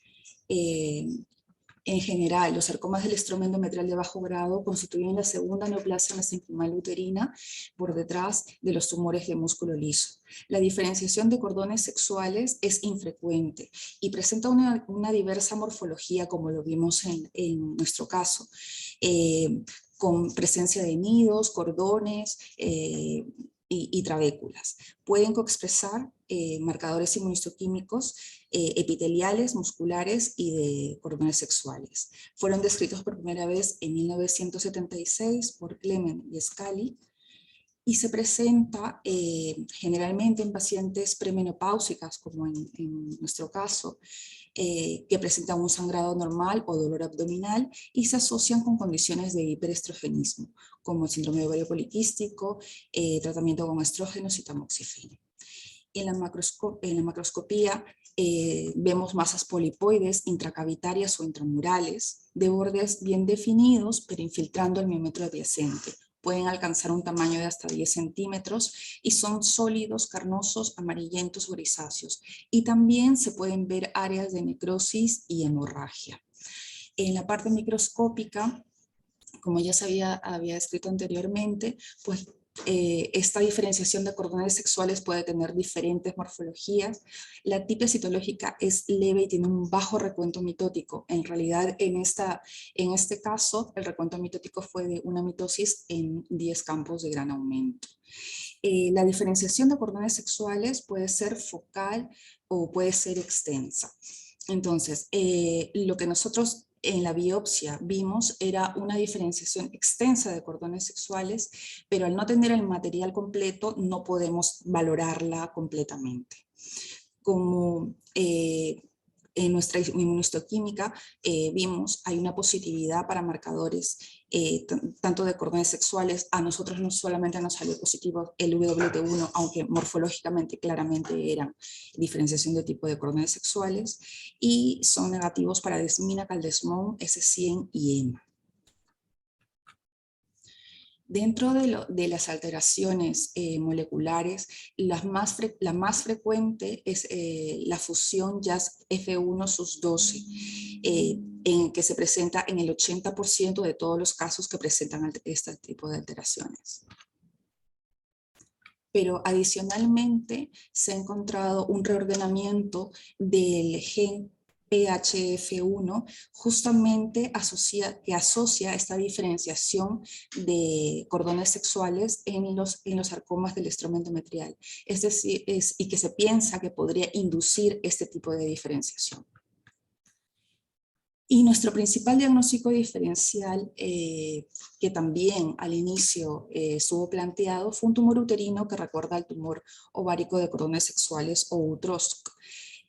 En general, los sarcomas del estroma endometrial de bajo grado constituyen la segunda neoplasia mesenquimal uterina por detrás de los tumores de músculo liso. La diferenciación de cordones sexuales es infrecuente y presenta una diversa morfología, como lo vimos en nuestro caso, con presencia de nidos, cordones y trabéculas. Pueden coexpresar marcadores inmunistoquímicos epiteliales, musculares y de cordones sexuales. Fueron descritos por primera vez en 1976 por Clement y Scali y se presenta generalmente en pacientes premenopáusicas, como en nuestro caso, que presentan un sangrado normal o dolor abdominal y se asocian con condiciones de hiperestrogenismo, como el síndrome de ovario poliquístico, tratamiento con estrógenos y tamoxifeno. En la macroscopía vemos masas polipoides intracavitarias o intramurales de bordes bien definidos, pero infiltrando el miómetro adyacente. Pueden alcanzar un tamaño de hasta 10 centímetros y son sólidos, carnosos, amarillentos o grisáceos. Y también se pueden ver áreas de necrosis y hemorragia. En la parte microscópica, como ya se había escrito anteriormente, pues esta diferenciación de cordones sexuales puede tener diferentes morfologías. La tipia citológica es leve y tiene un bajo recuento mitótico. En realidad, en este caso, el recuento mitótico fue de una mitosis en 10 campos de gran aumento. La diferenciación de cordones sexuales puede ser focal o puede ser extensa. Entonces, lo que nosotros en la biopsia vimos era una diferenciación extensa de cordones sexuales, pero al no tener el material completo no podemos valorarla completamente. Como en nuestra inmunohistoquímica vimos, hay una positividad para marcadores tanto de cordones sexuales. A nosotros no solamente nos salió positivo el WT1, aunque morfológicamente claramente eran diferenciación de tipo de cordones sexuales, y son negativos para desmina, caldesmón, S100 y EMA. Dentro de las alteraciones moleculares, la más frecuente es la fusión JAS-F1 sus12, en que se presenta en el 80% de todos los casos que presentan este tipo de alteraciones. Pero adicionalmente se ha encontrado un reordenamiento del gen PHF1 justamente que asocia esta diferenciación de cordones sexuales en los sarcomas del estroma endometrial. Es decir, y que se piensa que podría inducir este tipo de diferenciación. Y nuestro principal diagnóstico diferencial, que también al inicio estuvo planteado, fue un tumor uterino que recuerda al tumor ovárico de cordones sexuales o UTROSC.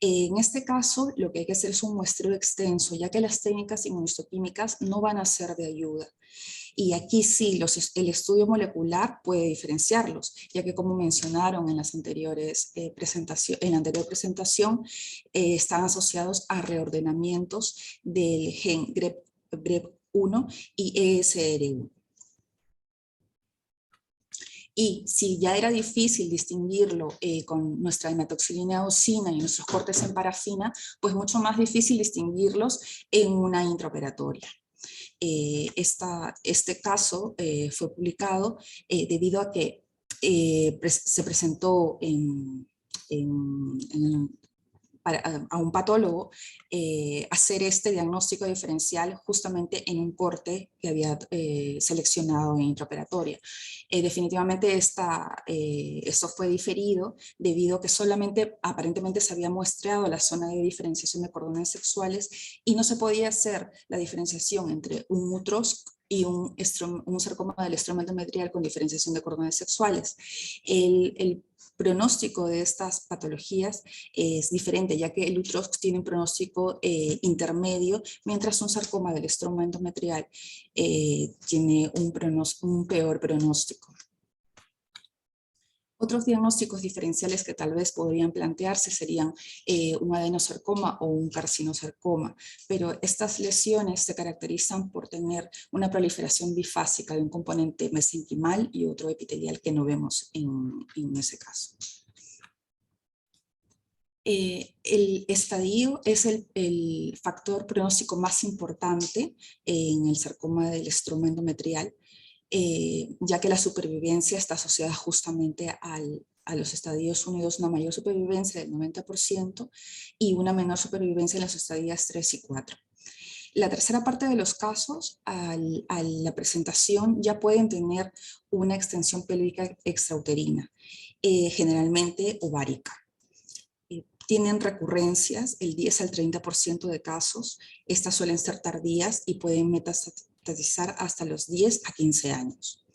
En este caso, lo que hay que hacer es un muestreo extenso, ya que las técnicas inmunistoquímicas no van a ser de ayuda. Y aquí sí, el estudio molecular puede diferenciarlos, ya que como mencionaron en las anteriores en la anterior presentación, están asociados a reordenamientos del gen GREB1 y ESR1. Y si ya era difícil distinguirlo con nuestra hematoxilina eosina y nuestros cortes en parafina, pues mucho más difícil distinguirlos en una intraoperatoria. Este caso fue publicado debido a que se presentó a un patólogo hacer este diagnóstico diferencial justamente en un corte que había seleccionado en intraoperatoria. Definitivamente esto fue diferido debido a que solamente aparentemente se había muestreado la zona de diferenciación de cordones sexuales y no se podía hacer la diferenciación entre un UTROSC y un sarcoma del estroma endometrial con diferenciación de cordones sexuales. El pronóstico de estas patologías es diferente, ya que el UTROSC tiene un pronóstico intermedio, mientras un sarcoma del estroma endometrial tiene un peor pronóstico. Otros diagnósticos diferenciales que tal vez podrían plantearse serían un adenosarcoma o un carcinosarcoma, pero estas lesiones se caracterizan por tener una proliferación bifásica de un componente mesenquimal y otro epitelial que no vemos en ese caso. El estadio es el factor pronóstico más importante en el sarcoma del estroma endometrial, ya que la supervivencia está asociada justamente a los estadios 1 y 2, una mayor supervivencia del 90% y una menor supervivencia en los estadios 3 y 4. La tercera parte de los casos, a la presentación, ya pueden tener una extensión pélvica extrauterina, generalmente ovárica. Tienen recurrencias, el 10 al 30% de casos. Estas suelen ser tardías y pueden metastatizar hasta los 10 a 15 años.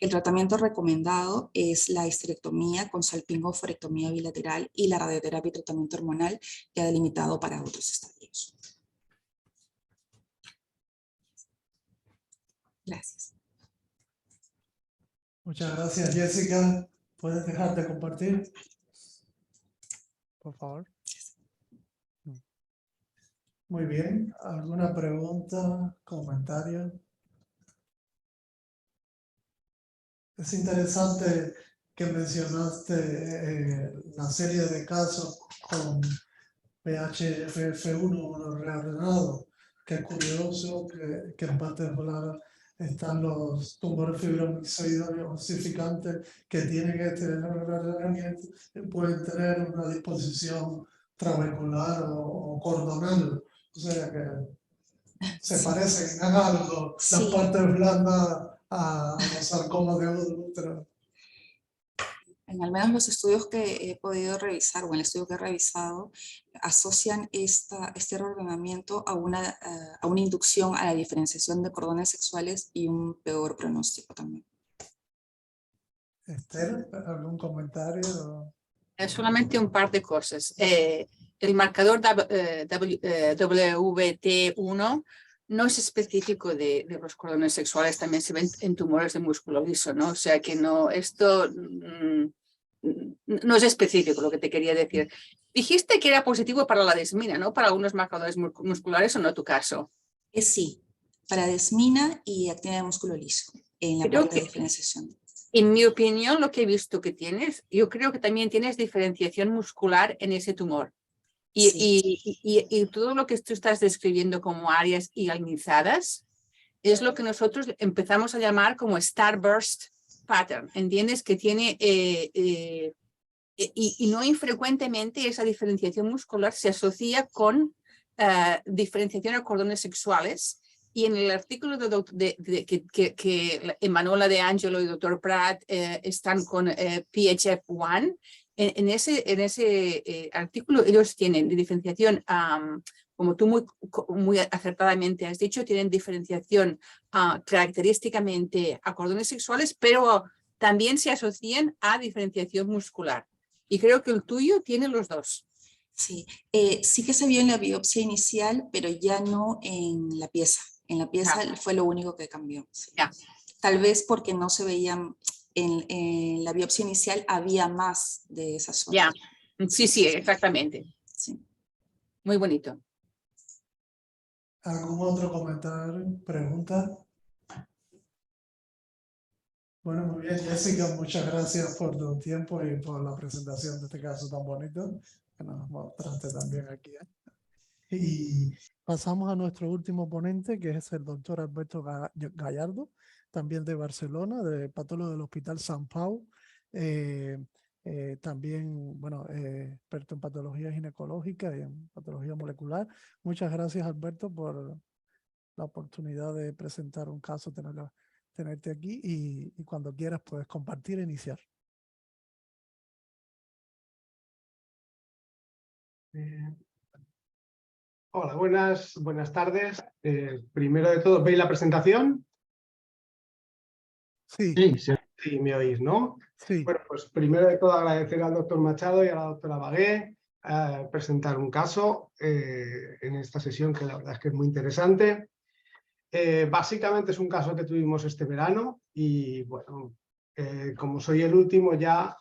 El tratamiento recomendado es la histerectomía con salpingo-oforectomía bilateral y la radioterapia y tratamiento hormonal ya delimitado para otros estadios. Gracias. Muchas gracias, Jessica. ¿Puedes dejar de compartir? por favor. Muy bien. ¿Alguna pregunta, comentario? Es interesante que mencionaste la serie de casos con PHFF1 reordenado. Qué curioso que en particular están los tumores fibromicoides osificantes que tienen este reordenamiento, pueden tener una disposición trabecular o cordonal. O sea que se Sí. parecen en algo las Sí. partes blandas a los sarcomas de útero. En al menos los estudios que he podido revisar, o el estudio que he revisado, asocian este reordenamiento a una inducción a la diferenciación de cordones sexuales y un peor pronóstico también. Esther, ¿algún comentario? Solamente un par de cosas. El marcador WT1 no es específico de los cordones sexuales, también se ven en tumores de músculo liso, ¿no? O sea que no, esto no es específico lo que te quería decir. Dijiste que era positivo para la desmina, ¿no? Para algunos marcadores musculares, ¿o no tu caso? Sí, para desmina y actina de músculo liso, en la Creo parte de que- diferenciación. En mi opinión, lo que he visto que tienes, yo creo que también tienes diferenciación muscular en ese tumor. Y todo lo que tú estás describiendo como áreas hialinizadas es lo que nosotros empezamos a llamar como starburst pattern. ¿Entiendes? Que tiene, y no infrecuentemente esa diferenciación muscular se asocia con diferenciación a cordones sexuales. Y en el artículo que Emanuela De Angelo y Dr. Pratt están con PHF1, en ese artículo ellos tienen diferenciación, como tú muy acertadamente has dicho, tienen diferenciación característicamente a cordones sexuales, pero también se asocian a diferenciación muscular. Y creo que el tuyo tiene los dos. Sí, sí que se vio en la biopsia inicial, pero ya no en la pieza. En la pieza fue lo único que cambió. Sí. Tal vez porque no se veían, en la biopsia inicial había más de esa zona. Sí, exactamente. Sí. Muy bonito. ¿Algún otro comentario, pregunta? Bueno, muy bien, Jessica, muchas gracias por tu tiempo y por la presentación de este caso tan bonito que nos mostraste también aquí. Y pasamos a nuestro último ponente, que es el doctor Alberto Gallardo, también de Barcelona, de patólogo del Hospital Sant Pau. También, bueno, experto en patología ginecológica y en patología molecular. Muchas gracias, Alberto, por la oportunidad de presentar un caso, tenerte aquí y cuando quieras puedes compartir e iniciar. Hola, buenas tardes. Primero de todo, ¿veis la presentación? Sí, Sí, me oís, ¿no? sí. Bueno, pues primero de todo agradecer al doctor Machado y a la doctora Bagué presentar un caso en esta sesión que la verdad es que es muy interesante. Básicamente es un caso que tuvimos este verano y bueno, como soy el último ya,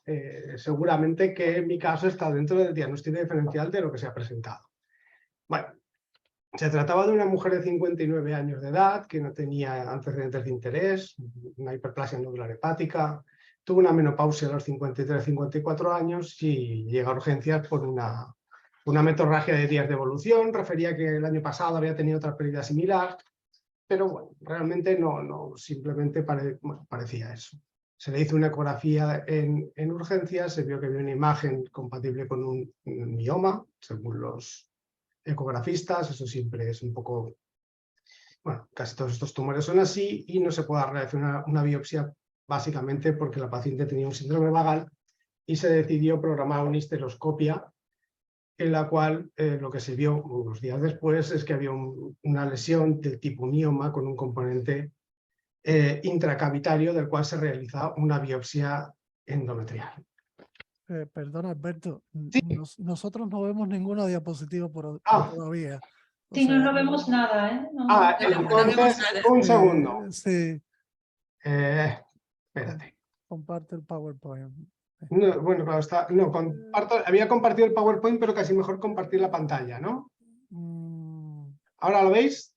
seguramente que mi caso está dentro del diagnóstico diferencial de lo que se ha presentado. Bueno, se trataba de una mujer de 59 años de edad que no tenía antecedentes de interés, una hiperplasia nodular hepática, tuvo una menopausia a los 53-54 años y llega a urgencias por una metorragia de días de evolución. Refería que el año pasado había tenido otra pérdida similar, pero bueno, realmente no simplemente parecía eso. Se le hizo una ecografía en urgencias, se vio que había una imagen compatible con un mioma, según los ecografistas. Eso siempre es un poco, bueno, casi todos estos tumores son así y no se puede realizar una biopsia básicamente porque la paciente tenía un síndrome vagal y se decidió programar una histeroscopia en la cual lo que se vio unos días después es que había una lesión del tipo mioma con un componente intracavitario del cual se realiza una biopsia endometrial. Perdona, Alberto, Sí. nosotros no vemos ninguna diapositiva todavía. O Sí, sea, no vemos nada, ¿eh? Entonces, un segundo. Sí, Espérate. comparte el PowerPoint. No, bueno, claro, había compartido el PowerPoint, pero casi mejor compartir la pantalla, ¿no? Mm, ¿Ahora lo veis?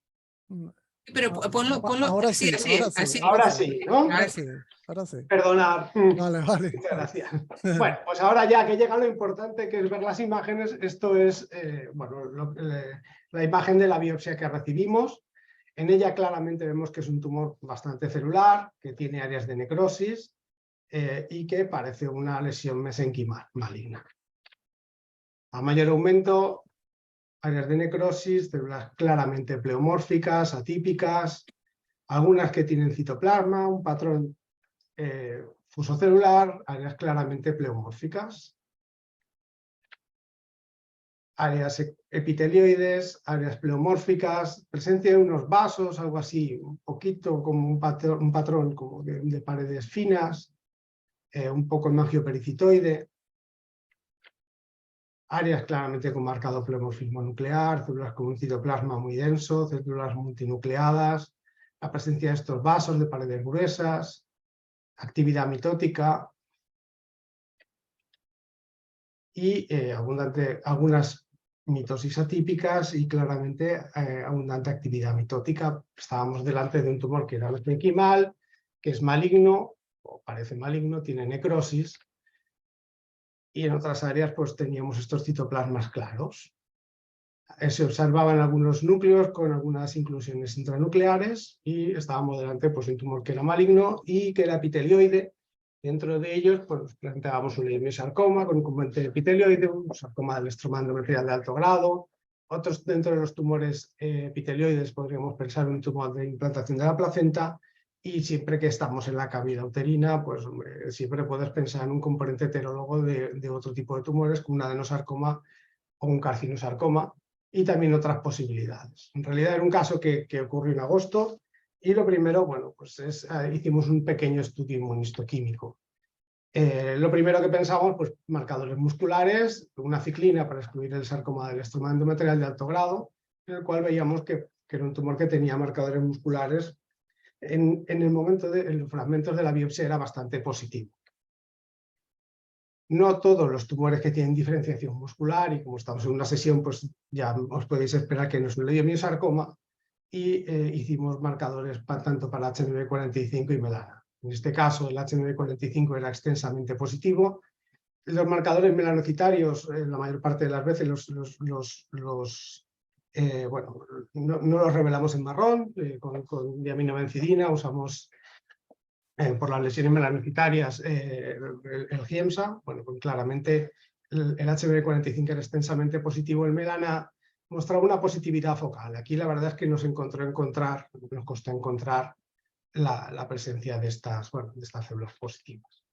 mm, Pero ponlo, ahora así, sí, así, ahora sí, así. Ahora sí, ¿no? ahora sí, ahora sí. Perdonad. Vale, vale. Muchas gracias. Bueno, pues ahora ya que llega lo importante, que es ver las imágenes, esto es la imagen de la biopsia que recibimos. En ella claramente vemos que es un tumor bastante celular, que tiene áreas de necrosis y que parece una lesión mesenquimal maligna. A mayor aumento, áreas de necrosis, células claramente pleomórficas, atípicas, algunas que tienen citoplasma, un patrón fusocelular, áreas claramente pleomórficas, áreas epitelioides, áreas pleomórficas, presencia de unos vasos, algo así, un poquito como un patrón como de paredes finas, un poco hemangiopericitoide, áreas claramente con marcado pleomorfismo nuclear, células con un citoplasma muy denso, células multinucleadas, la presencia de estos vasos de paredes gruesas, actividad mitótica y algunas mitosis atípicas y claramente abundante actividad mitótica. Estábamos delante de un tumor que era mesenquimal, que es maligno, o parece maligno, tiene necrosis, y en otras áreas pues teníamos estos citoplasmas claros. Se observaban algunos núcleos con algunas inclusiones intranucleares y estábamos delante pues, de un tumor que era maligno y que era epitelioide. Dentro de ellos pues, planteábamos un leiomyosarcoma con un componente epitelioide, un sarcoma del estroma endometrial de alto grado. Otros dentro de los tumores epitelioides podríamos pensar un tumor de implantación de la placenta, y siempre que estamos en la cavidad uterina, pues siempre puedes pensar en un componente heterólogo de otro tipo de tumores, como un adenosarcoma o un carcinosarcoma, y también otras posibilidades. En realidad era un caso que ocurrió en agosto, y lo primero, bueno, pues hicimos un pequeño estudio inmunistoquímico. Lo primero que pensamos, pues marcadores musculares, una ciclina para excluir el sarcoma del estroma endometrial de alto grado, en el cual veíamos que era un tumor que tenía marcadores musculares. En el momento en los fragmentos de la biopsia era bastante positivo. No todos los tumores que tienen diferenciación muscular, y como estamos en una sesión, pues ya os podéis esperar que no es un leiomyosarcoma, y hicimos marcadores tanto para HNV45 y melana. En este caso, el HNV45 era extensamente positivo. Los marcadores melanocitarios, la mayor parte de las veces, no los revelamos en marrón, con diaminobencidina, usamos por las lesiones melanocitarias el GIEMSA. Bueno, pues claramente el HB45 era extensamente positivo. El melana mostraba una positividad focal. Aquí la verdad es que nos costó encontrar la presencia de estas células positivas.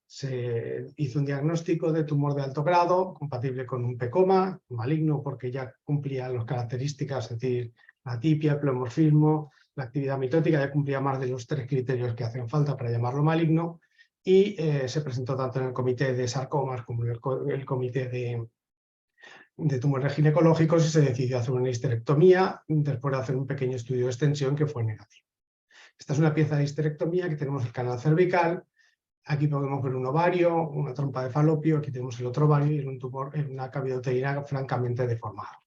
Se hizo un diagnóstico de tumor de alto grado, compatible con un PEComa, maligno porque ya cumplía las características, es decir, la atipia, el pleomorfismo, la actividad mitótica, ya cumplía más de los 3 criterios que hacen falta para llamarlo maligno, y se presentó tanto en el comité de sarcomas como en el comité de tumores ginecológicos, y se decidió hacer una histerectomía después de hacer un pequeño estudio de extensión que fue negativo. Esta es una pieza de histerectomía que tenemos el canal cervical. Aquí podemos ver un ovario, una trompa de falopio, aquí tenemos el otro ovario y un tumor en una cavidad uterina francamente deformado.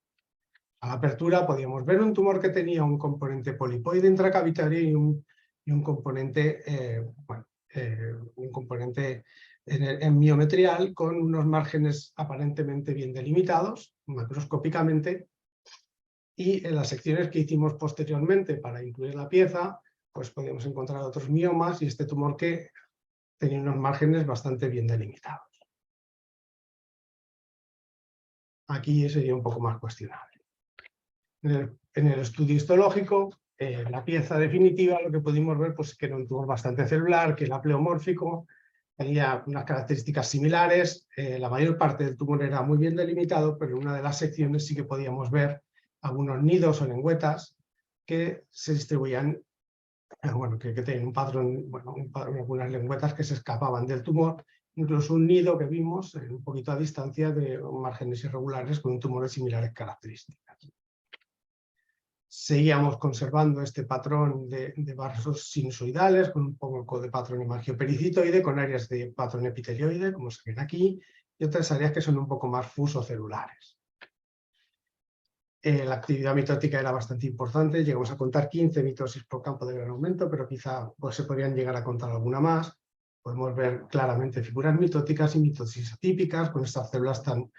A la apertura podíamos ver un tumor que tenía un componente polipoide intracavitario y un componente, miometrial con unos márgenes aparentemente bien delimitados, macroscópicamente, y en las secciones que hicimos posteriormente para incluir la pieza, pues podíamos encontrar otros miomas y este tumor que tenía unos márgenes bastante bien delimitados. Aquí sería un poco más cuestionable. En el estudio histológico, la pieza definitiva, lo que pudimos ver pues, que era un tumor bastante celular, que era pleomórfico, tenía unas características similares. La mayor parte del tumor era muy bien delimitado, pero en una de las secciones sí que podíamos ver algunos nidos o lengüetas que se distribuían, que tenían un patrón, algunas lengüetas que se escapaban del tumor, incluso un nido que vimos un poquito a distancia de márgenes irregulares con un tumor de similares características. Seguíamos conservando este patrón de vasos sinusoidales con un poco de patrón hemangiopericitoide, con áreas de patrón epitelioide, como se ven aquí, y otras áreas que son un poco más fusocelulares. La actividad mitótica era bastante importante, llegamos a contar 15 mitosis por campo de gran aumento, pero quizá pues, se podrían llegar a contar alguna más. Podemos ver claramente figuras mitóticas y mitosis atípicas, con estas células tan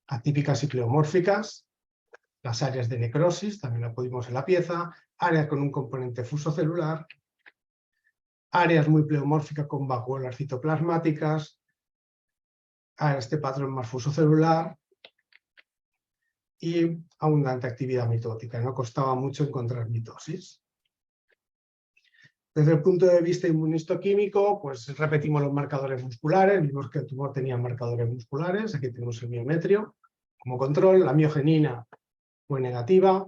atípicas y pleomórficas. Las áreas de necrosis, también la pudimos en la pieza, áreas con un componente fusocelular, áreas muy pleomórficas con vacuolas citoplasmáticas, a este patrón más fusocelular, y abundante actividad mitótica. No costaba mucho encontrar mitosis. Desde el punto de vista inmunistoquímico, pues repetimos los marcadores musculares, vimos que el tumor tenía marcadores musculares, aquí tenemos el miometrio como control, la miogenina fue negativa,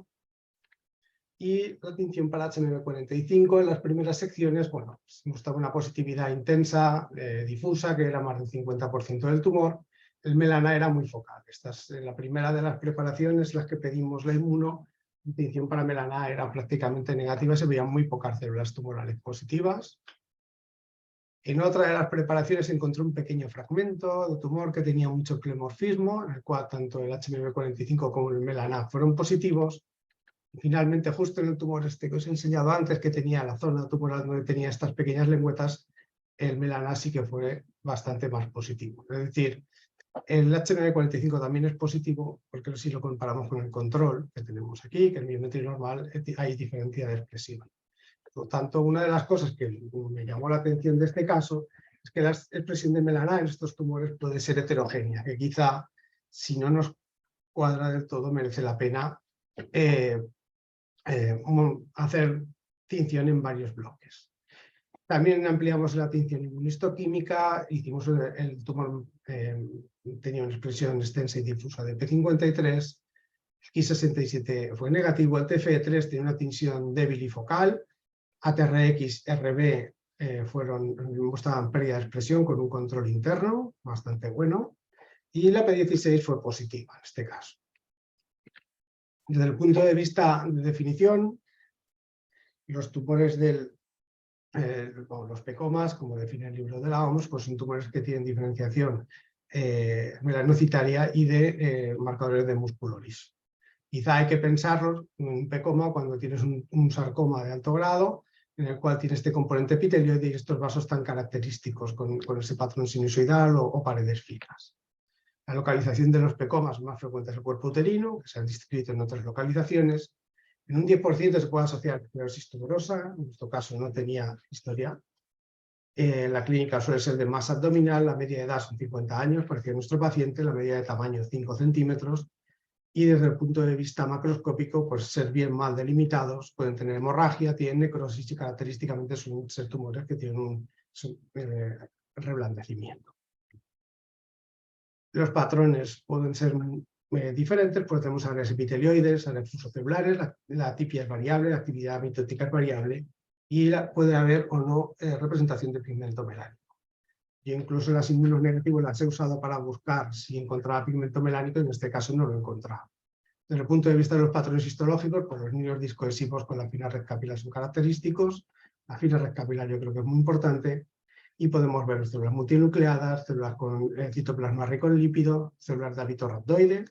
y la tinción para HMB45 en las primeras secciones, bueno, pues mostraba una positividad intensa, difusa, que era más del 50% del tumor. El melana era muy focal. Esta es la primera de las preparaciones, las que pedimos la inmuno. La tinción para melana era prácticamente negativa, se veían muy pocas células tumorales positivas. En otra de las preparaciones se encontró un pequeño fragmento de tumor que tenía mucho pleomorfismo, en el cual tanto el HMB45 como el melana fueron positivos. Finalmente, justo en el tumor este que os he enseñado antes, que tenía la zona tumoral donde tenía estas pequeñas lengüetas, el melana sí que fue bastante más positivo. Es decir, el HMB45 también es positivo, porque si lo comparamos con el control que tenemos aquí, que el miometrio normal, hay diferencia de expresión. Por lo tanto, una de las cosas que me llamó la atención de este caso es que la expresión de melana en estos tumores puede ser heterogénea, que quizá, si no nos cuadra del todo, merece la pena hacer tinción en varios bloques. También ampliamos la tinción inmunistoquímica, hicimos el tumor tenía una expresión extensa y difusa de P53, el Ki67 fue negativo, el TFE3 tiene una tinción débil y focal, ATRX, RB mostraban pérdida de expresión con un control interno bastante bueno, y la P16 fue positiva en este caso. Desde el punto de vista de definición, los tumores los pecomas, como define el libro de la OMS, pues son tumores que tienen diferenciación melanocitaria y de marcadores de músculo liso. Quizá hay que pensarlo en un pecoma cuando tienes un sarcoma de alto grado, en el cual tiene este componente epitelioide y estos vasos tan característicos con ese patrón sinusoidal o paredes finas. La localización de los pecomas más frecuente es el cuerpo uterino, que se han descrito en otras localizaciones. En un 10% se puede asociar esclerosis tuberosa, en nuestro caso no tenía historia. La clínica suele ser de masa abdominal, la media de edad son 50 años, porque nuestro paciente, la media de tamaño 5 centímetros, y desde el punto de vista macroscópico, pues ser bien mal delimitados, pueden tener hemorragia, tienen necrosis y característicamente suelen ser tumores que tienen un reblandecimiento. Los patrones pueden ser diferentes, pues tenemos áreas epitelioides, áreas fusocelulares, la tipia es variable, la actividad mitótica es variable y puede haber o no representación de pigmento melánico. Yo incluso las inmunonegativas las he usado para buscar si encontraba pigmento melánico y en este caso no lo he encontrado. Desde el punto de vista de los patrones histológicos, pues los nidos discoesivos con la fina red capilar son característicos, la fina red capilar yo creo que es muy importante, y podemos ver células multinucleadas, células con citoplasma rico en lípido, células de hábito rhabdoide,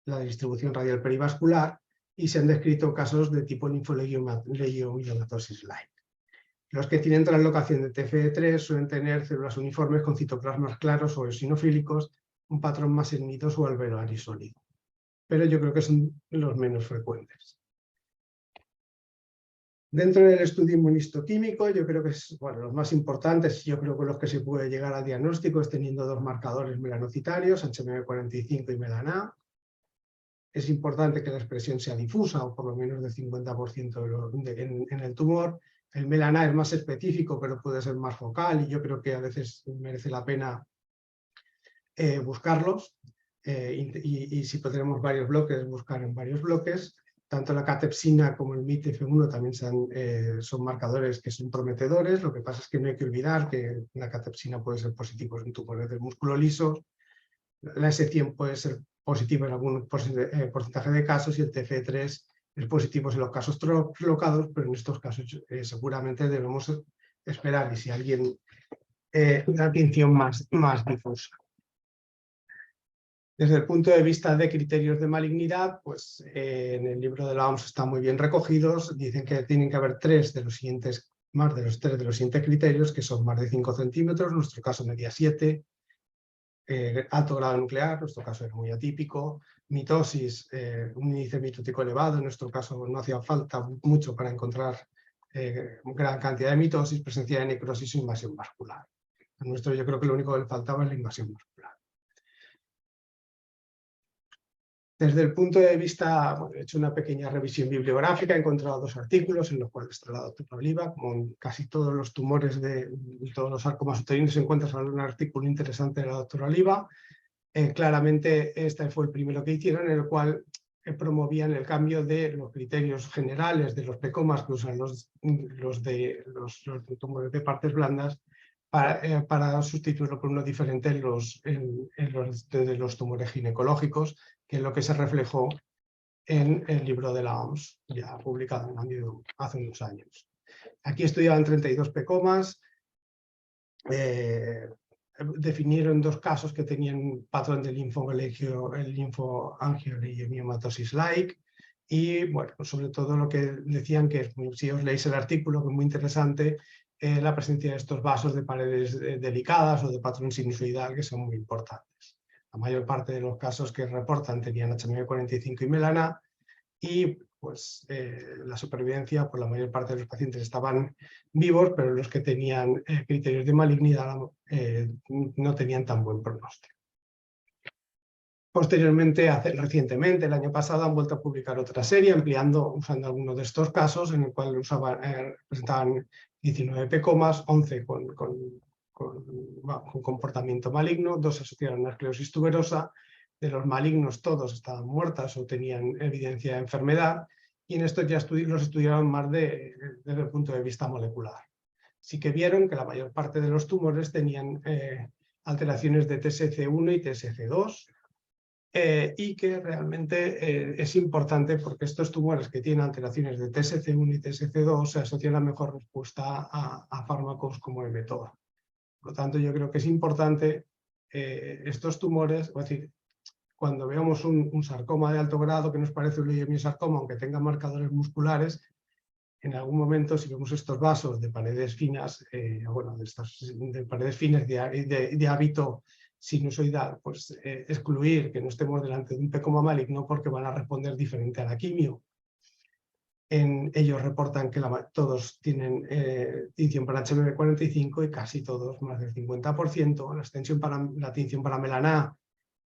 la distribución radial perivascular, y se han descrito casos de tipo linfoleiomyomatosis light. Los que tienen translocación de TFE3 suelen tener células uniformes con citoplasmas claros o eosinofílicos, un patrón más en nidos o alveolar sólido. Pero yo creo que son los menos frecuentes. Dentro del estudio inmunistoquímico, yo creo que es, los más importantes, yo creo que los que se puede llegar al diagnóstico es teniendo dos marcadores melanocitarios, HMB45 y melana. Es importante que la expresión sea difusa, o por lo menos del 50% en el tumor. El melana es más específico, pero puede ser más focal, y yo creo que a veces merece la pena buscarlos. Y si tenemos varios bloques, buscar en varios bloques. Tanto la catepsina como el MITF1 también son marcadores que son prometedores. Lo que pasa es que no hay que olvidar que la catepsina puede ser positiva en tumores del músculo liso, la S100 puede ser positiva en algún porcentaje de casos y el TF3 Es positivo en los casos traslocados, pero en estos casos seguramente debemos esperar, y si alguien una tinción más difusa. Desde el punto de vista de criterios de malignidad, pues en el libro de la OMS están muy bien recogidos. Dicen que tienen que haber más de los tres de los siguientes criterios, que son más de 5 centímetros, en nuestro caso medía 7, alto grado nuclear, en nuestro caso era muy atípico, mitosis, un índice mitótico elevado, en nuestro caso no hacía falta mucho para encontrar gran cantidad de mitosis, presencia de necrosis e invasión vascular. En nuestro yo creo que lo único que le faltaba es la invasión vascular. Desde el punto de vista, bueno, he hecho una pequeña revisión bibliográfica, he encontrado 2 artículos en los cuales está la doctora Oliva, como en casi todos los tumores de todos los sarcomas uterinos se encuentra un artículo interesante de la doctora Oliva. Claramente este fue el primero que hicieron, en el cual promovían el cambio de los criterios generales de los PEComas que usan los tumores de partes blandas para sustituirlo por uno diferente en los tumores ginecológicos, que es lo que se reflejó en el libro de la OMS, ya publicado hace unos años. Aquí estudiaban 32 PEComas, definieron 2 casos que tenían patrón de linfoangioliomatosis-like, y bueno, sobre todo lo que decían, que si os leéis el artículo, que es muy interesante, la presencia de estos vasos de paredes delicadas o de patrón sinusoidal, que son muy importantes. La mayor parte de los casos que reportan tenían HMV45 y melana, y pues la supervivencia, pues la mayor parte de los pacientes estaban vivos, pero los que tenían criterios de malignidad no tenían tan buen pronóstico. Posteriormente, recientemente, el año pasado, han vuelto a publicar otra serie, usando algunos de estos casos, en el cual presentaban 19 PEComas, 11 con comportamiento maligno, 2 asociaron a esclerosis tuberosa. De los malignos todos estaban muertas o tenían evidencia de enfermedad, y en estos ya los estudiaron más desde el punto de vista molecular. Sí que vieron que la mayor parte de los tumores tenían alteraciones de TSC1 y TSC2, y que realmente es importante porque estos tumores que tienen alteraciones de TSC1 y TSC2 se asocian a mejor respuesta a fármacos como el mTOR. Por lo tanto, yo creo que es importante estos tumores, es decir, cuando veamos un sarcoma de alto grado que nos parece un leiomiosarcoma, aunque tenga marcadores musculares, en algún momento, si vemos estos vasos de paredes finas, de paredes finas de hábito sinusoidal, pues excluir que no estemos delante de un PEComa maligno, porque van a responder diferente a la quimio. Ellos reportan que todos tienen tinción para HMV45 y casi todos, más del 50%. La tinción para melaná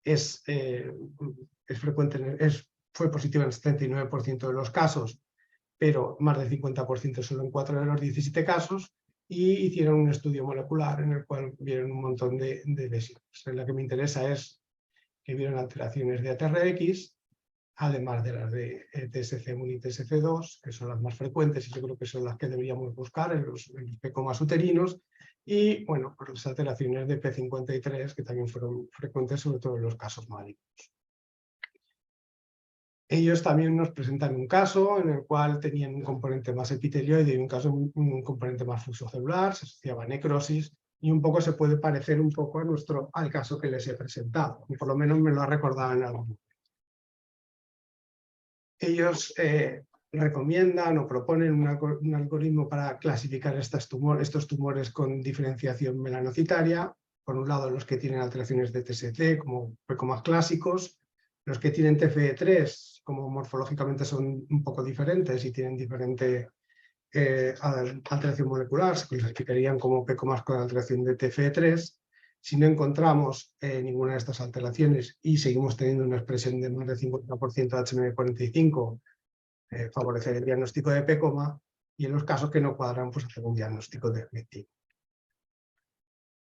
es frecuente, fue positiva en el 79% de los casos, pero más del 50% solo en 4 de los 17 casos, y hicieron un estudio molecular en el cual vieron un montón de lesiones. La que me interesa es que vieron alteraciones de ATRX, además de las de TSC1 y TSC2, que son las más frecuentes y yo creo que son las que deberíamos buscar en los PEComas uterinos, y bueno, pues las alteraciones de P53, que también fueron frecuentes, sobre todo en los casos malignos. Ellos también nos presentan un caso en el cual tenían un componente más epitelioide y un componente más fluxocelular, se asociaba a necrosis, y un poco se puede parecer un poco al caso que les he presentado, y por lo menos me lo ha recordado en algún momento. Ellos recomiendan o proponen un algoritmo para clasificar estos tumores con diferenciación melanocitaria. Por un lado, los que tienen alteraciones de TSC, como PEComas clásicos, los que tienen TFE3, como morfológicamente son un poco diferentes y tienen diferente alteración molecular, se clasificarían como PEComas con alteración de TFE3. Si no encontramos ninguna de estas alteraciones y seguimos teniendo una expresión de más del 50% de HMV45, favorecer el diagnóstico de PEComa, y en los casos que no cuadran, pues hacer un diagnóstico definitivo.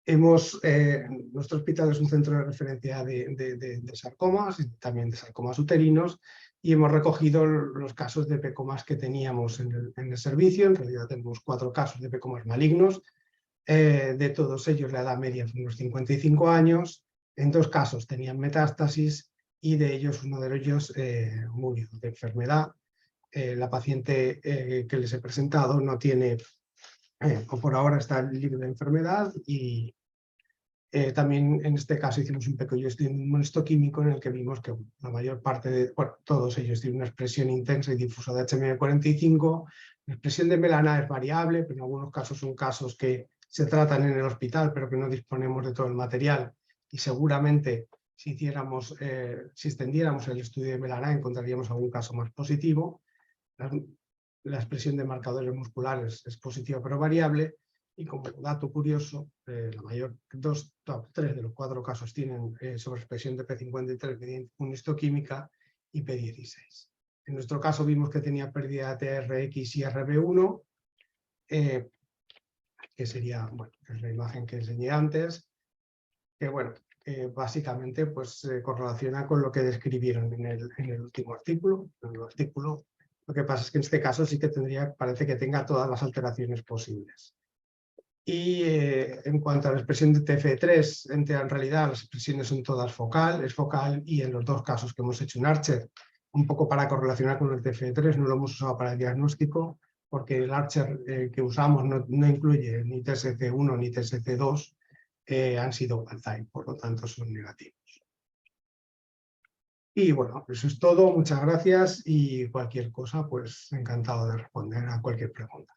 Nuestro hospital es un centro de referencia de sarcomas y también de sarcomas uterinos, y hemos recogido los casos de PEComas que teníamos en el servicio. En realidad tenemos 4 casos de PEComas malignos. De todos ellos la edad media es unos 55 años, en 2 casos tenían metástasis, y de ellos uno de ellos murió de enfermedad, la paciente que les he presentado no tiene, o por ahora está libre de enfermedad, y también en este caso hicimos un pequeño estudio inmunohistoquímico en el que vimos que la mayor parte de, bueno, todos ellos tienen una expresión intensa y difusa de HM45. La expresión de melana es variable, pero en algunos casos son casos que se tratan en el hospital, pero que no disponemos de todo el material, y seguramente si extendiéramos el estudio de melana encontraríamos algún caso más positivo. La expresión de marcadores musculares es positiva pero variable, y como dato curioso, tres de los 4 casos tienen sobreexpresión de P53 mediante inmunohistoquímica y P16. En nuestro caso vimos que tenía pérdida de TRX y RB1, que sería, bueno, es la imagen que enseñé antes, que bueno, básicamente pues se correlaciona con lo que describieron en el último artículo. Lo que pasa es que en este caso sí que parece que tenga todas las alteraciones posibles. Y en cuanto a la expresión de TF3, en realidad las expresiones son todas es focal, y en los 2 casos que hemos hecho en Archer, un poco para correlacionar con el TF3, no lo hemos usado para el diagnóstico, porque el Archer que usamos no incluye ni TSC1 ni TSC2, han sido wild-type, por lo tanto son negativos. Y bueno, eso es todo, muchas gracias, y cualquier cosa, pues encantado de responder a cualquier pregunta.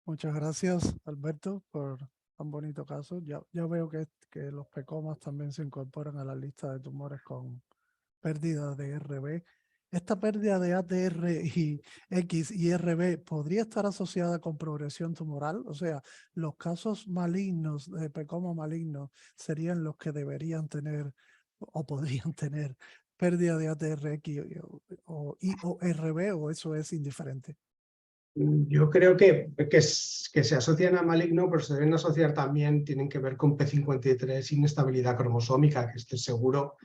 Muchas gracias, Alberto, por tan bonito caso. Ya veo que los PEComas también se incorporan a la lista de tumores con pérdida de RB. ¿Esta pérdida de ATR y X y RB podría estar asociada con progresión tumoral? O sea, los casos malignos de PEComa malignos serían los que deberían tener o podrían tener pérdida de ATRX o RB, o eso es indiferente. Yo creo que se asocian a maligno, pero se deben asociar también, tienen que ver con P53, inestabilidad cromosómica, que estoy seguro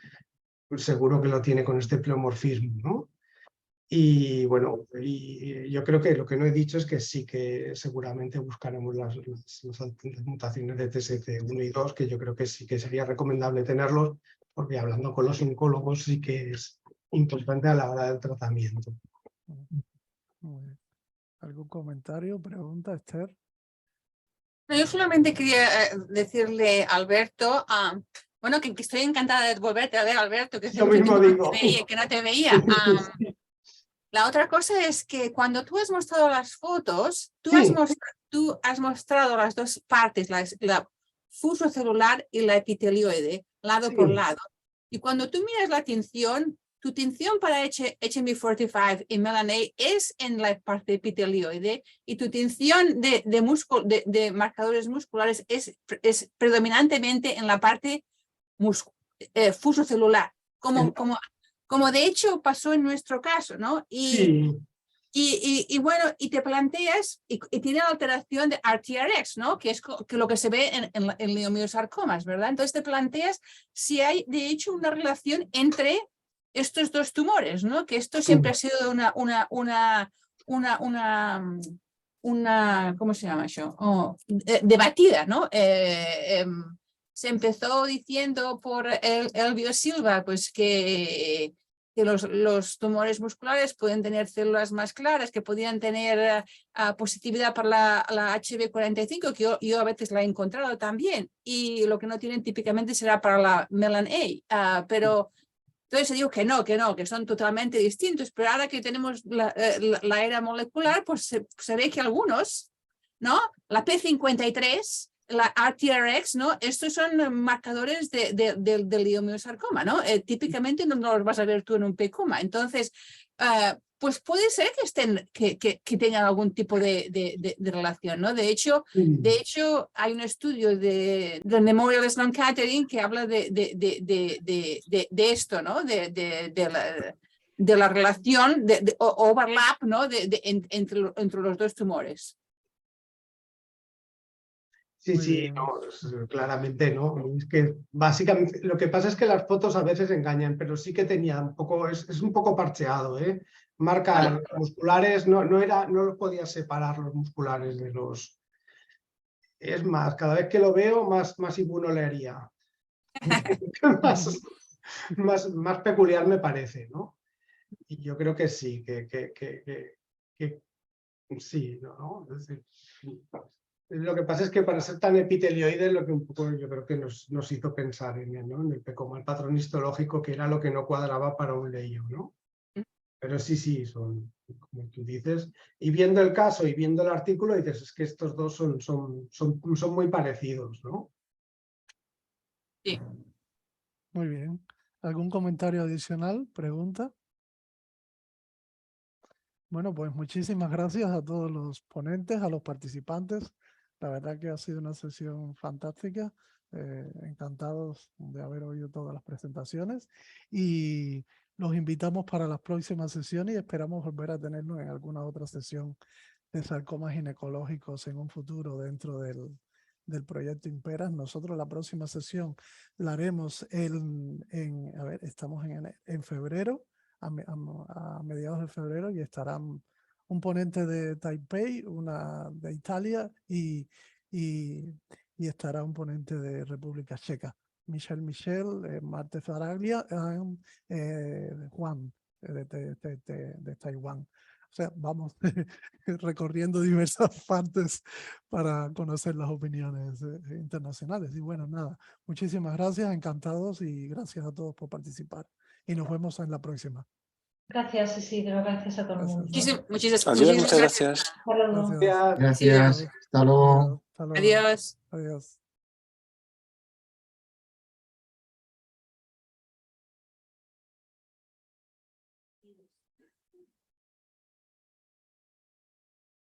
que lo tiene con este pleomorfismo, ¿no? Y bueno, y yo creo que lo que no he dicho es que sí que seguramente buscaremos las mutaciones de TSC1 y 2, que yo creo que sí que sería recomendable tenerlos, porque hablando con los oncólogos sí que es importante a la hora del tratamiento. Muy bien. ¿Algún comentario, pregunta, Esther? Yo solamente quería decirle a Alberto, bueno, que estoy encantada de volverte a ver, Alberto, que hace Yo mucho mismo tiempo digo. que no te veía. La otra cosa es que cuando tú has mostrado las fotos, tú has mostrado las 2 partes, la fuso celular y la epitelioide, lado por lado. Y cuando tú miras la tinción, tu tinción para HMB45 y Melan A es en la parte epitelioide, y tu tinción de marcadores musculares es predominantemente en la parte fuso celular, como de hecho pasó en nuestro caso, ¿no? Y bueno, y te planteas, y tiene la alteración de RTRX, ¿no? Que es lo que se ve en leiomiosarcomas, ¿verdad? Entonces te planteas si hay de hecho una relación entre estos 2 tumores, ¿no? Que esto siempre ha sido una ¿cómo se llama eso? Debatida, ¿no? Se empezó diciendo por Elvio Silva, pues que los tumores musculares pueden tener células más claras, que podían tener positividad para la HB45, que yo a veces la he encontrado también, y lo que no tienen típicamente será para la Melan A, pero entonces digo que son totalmente distintos, pero ahora que tenemos la era molecular, pues se ve que algunos, ¿no? La P53, la RTRX, ¿no? Estos son marcadores del leiomiosarcoma, ¿no? Típicamente no los vas a ver tú en un PEComa. Entonces, pues puede ser que tengan algún tipo de relación, ¿no? De hecho, hay un estudio del Memorial Sloan Kettering que habla de esto, ¿no? De la relación, de overlap, ¿no? entre los 2 tumores. Sí, no, claramente no. Es que básicamente lo que pasa es que las fotos a veces engañan, pero sí que tenía un poco, es un poco parcheado, ¿eh? Marca musculares, no podías separar los musculares de los. Es más, cada vez que lo veo, más inmuno le haría. más peculiar me parece, ¿no? Y yo creo que sí, que sí, ¿no? Es decir, lo que pasa es que para ser tan epitelioide es lo que un poco yo creo que nos hizo pensar en él, ¿no? Como el patrón histológico, que era lo que no cuadraba para un leyo, ¿no? Pero sí, son, como tú dices, y viendo el caso y viendo el artículo, dices, es que estos dos son muy parecidos, ¿no? Sí. Muy bien. ¿Algún comentario adicional? ¿Pregunta? Bueno, pues muchísimas gracias a todos los ponentes, a los participantes. La verdad que ha sido una sesión fantástica. Encantados de haber oído todas las presentaciones y los invitamos para las próximas sesiones y esperamos volver a tenernos en alguna otra sesión de sarcomas ginecológicos en un futuro dentro del proyecto Imperas. Nosotros la próxima sesión la haremos estamos en febrero, a mediados de febrero, y estarán un ponente de Taipei, una de Italia y estará un ponente de República Checa. Michel, Marte Faraglia, Juan de Taiwán. O sea, vamos recorriendo diversas partes para conocer las opiniones internacionales. Y bueno, nada, muchísimas gracias, encantados y gracias a todos por participar. Y nos vemos en la próxima. Gracias, Isidro. Gracias a todo el mundo. Adiós, muchas gracias. Hasta luego. Gracias. Gracias. Hasta luego. Hasta luego. Adiós. Adiós.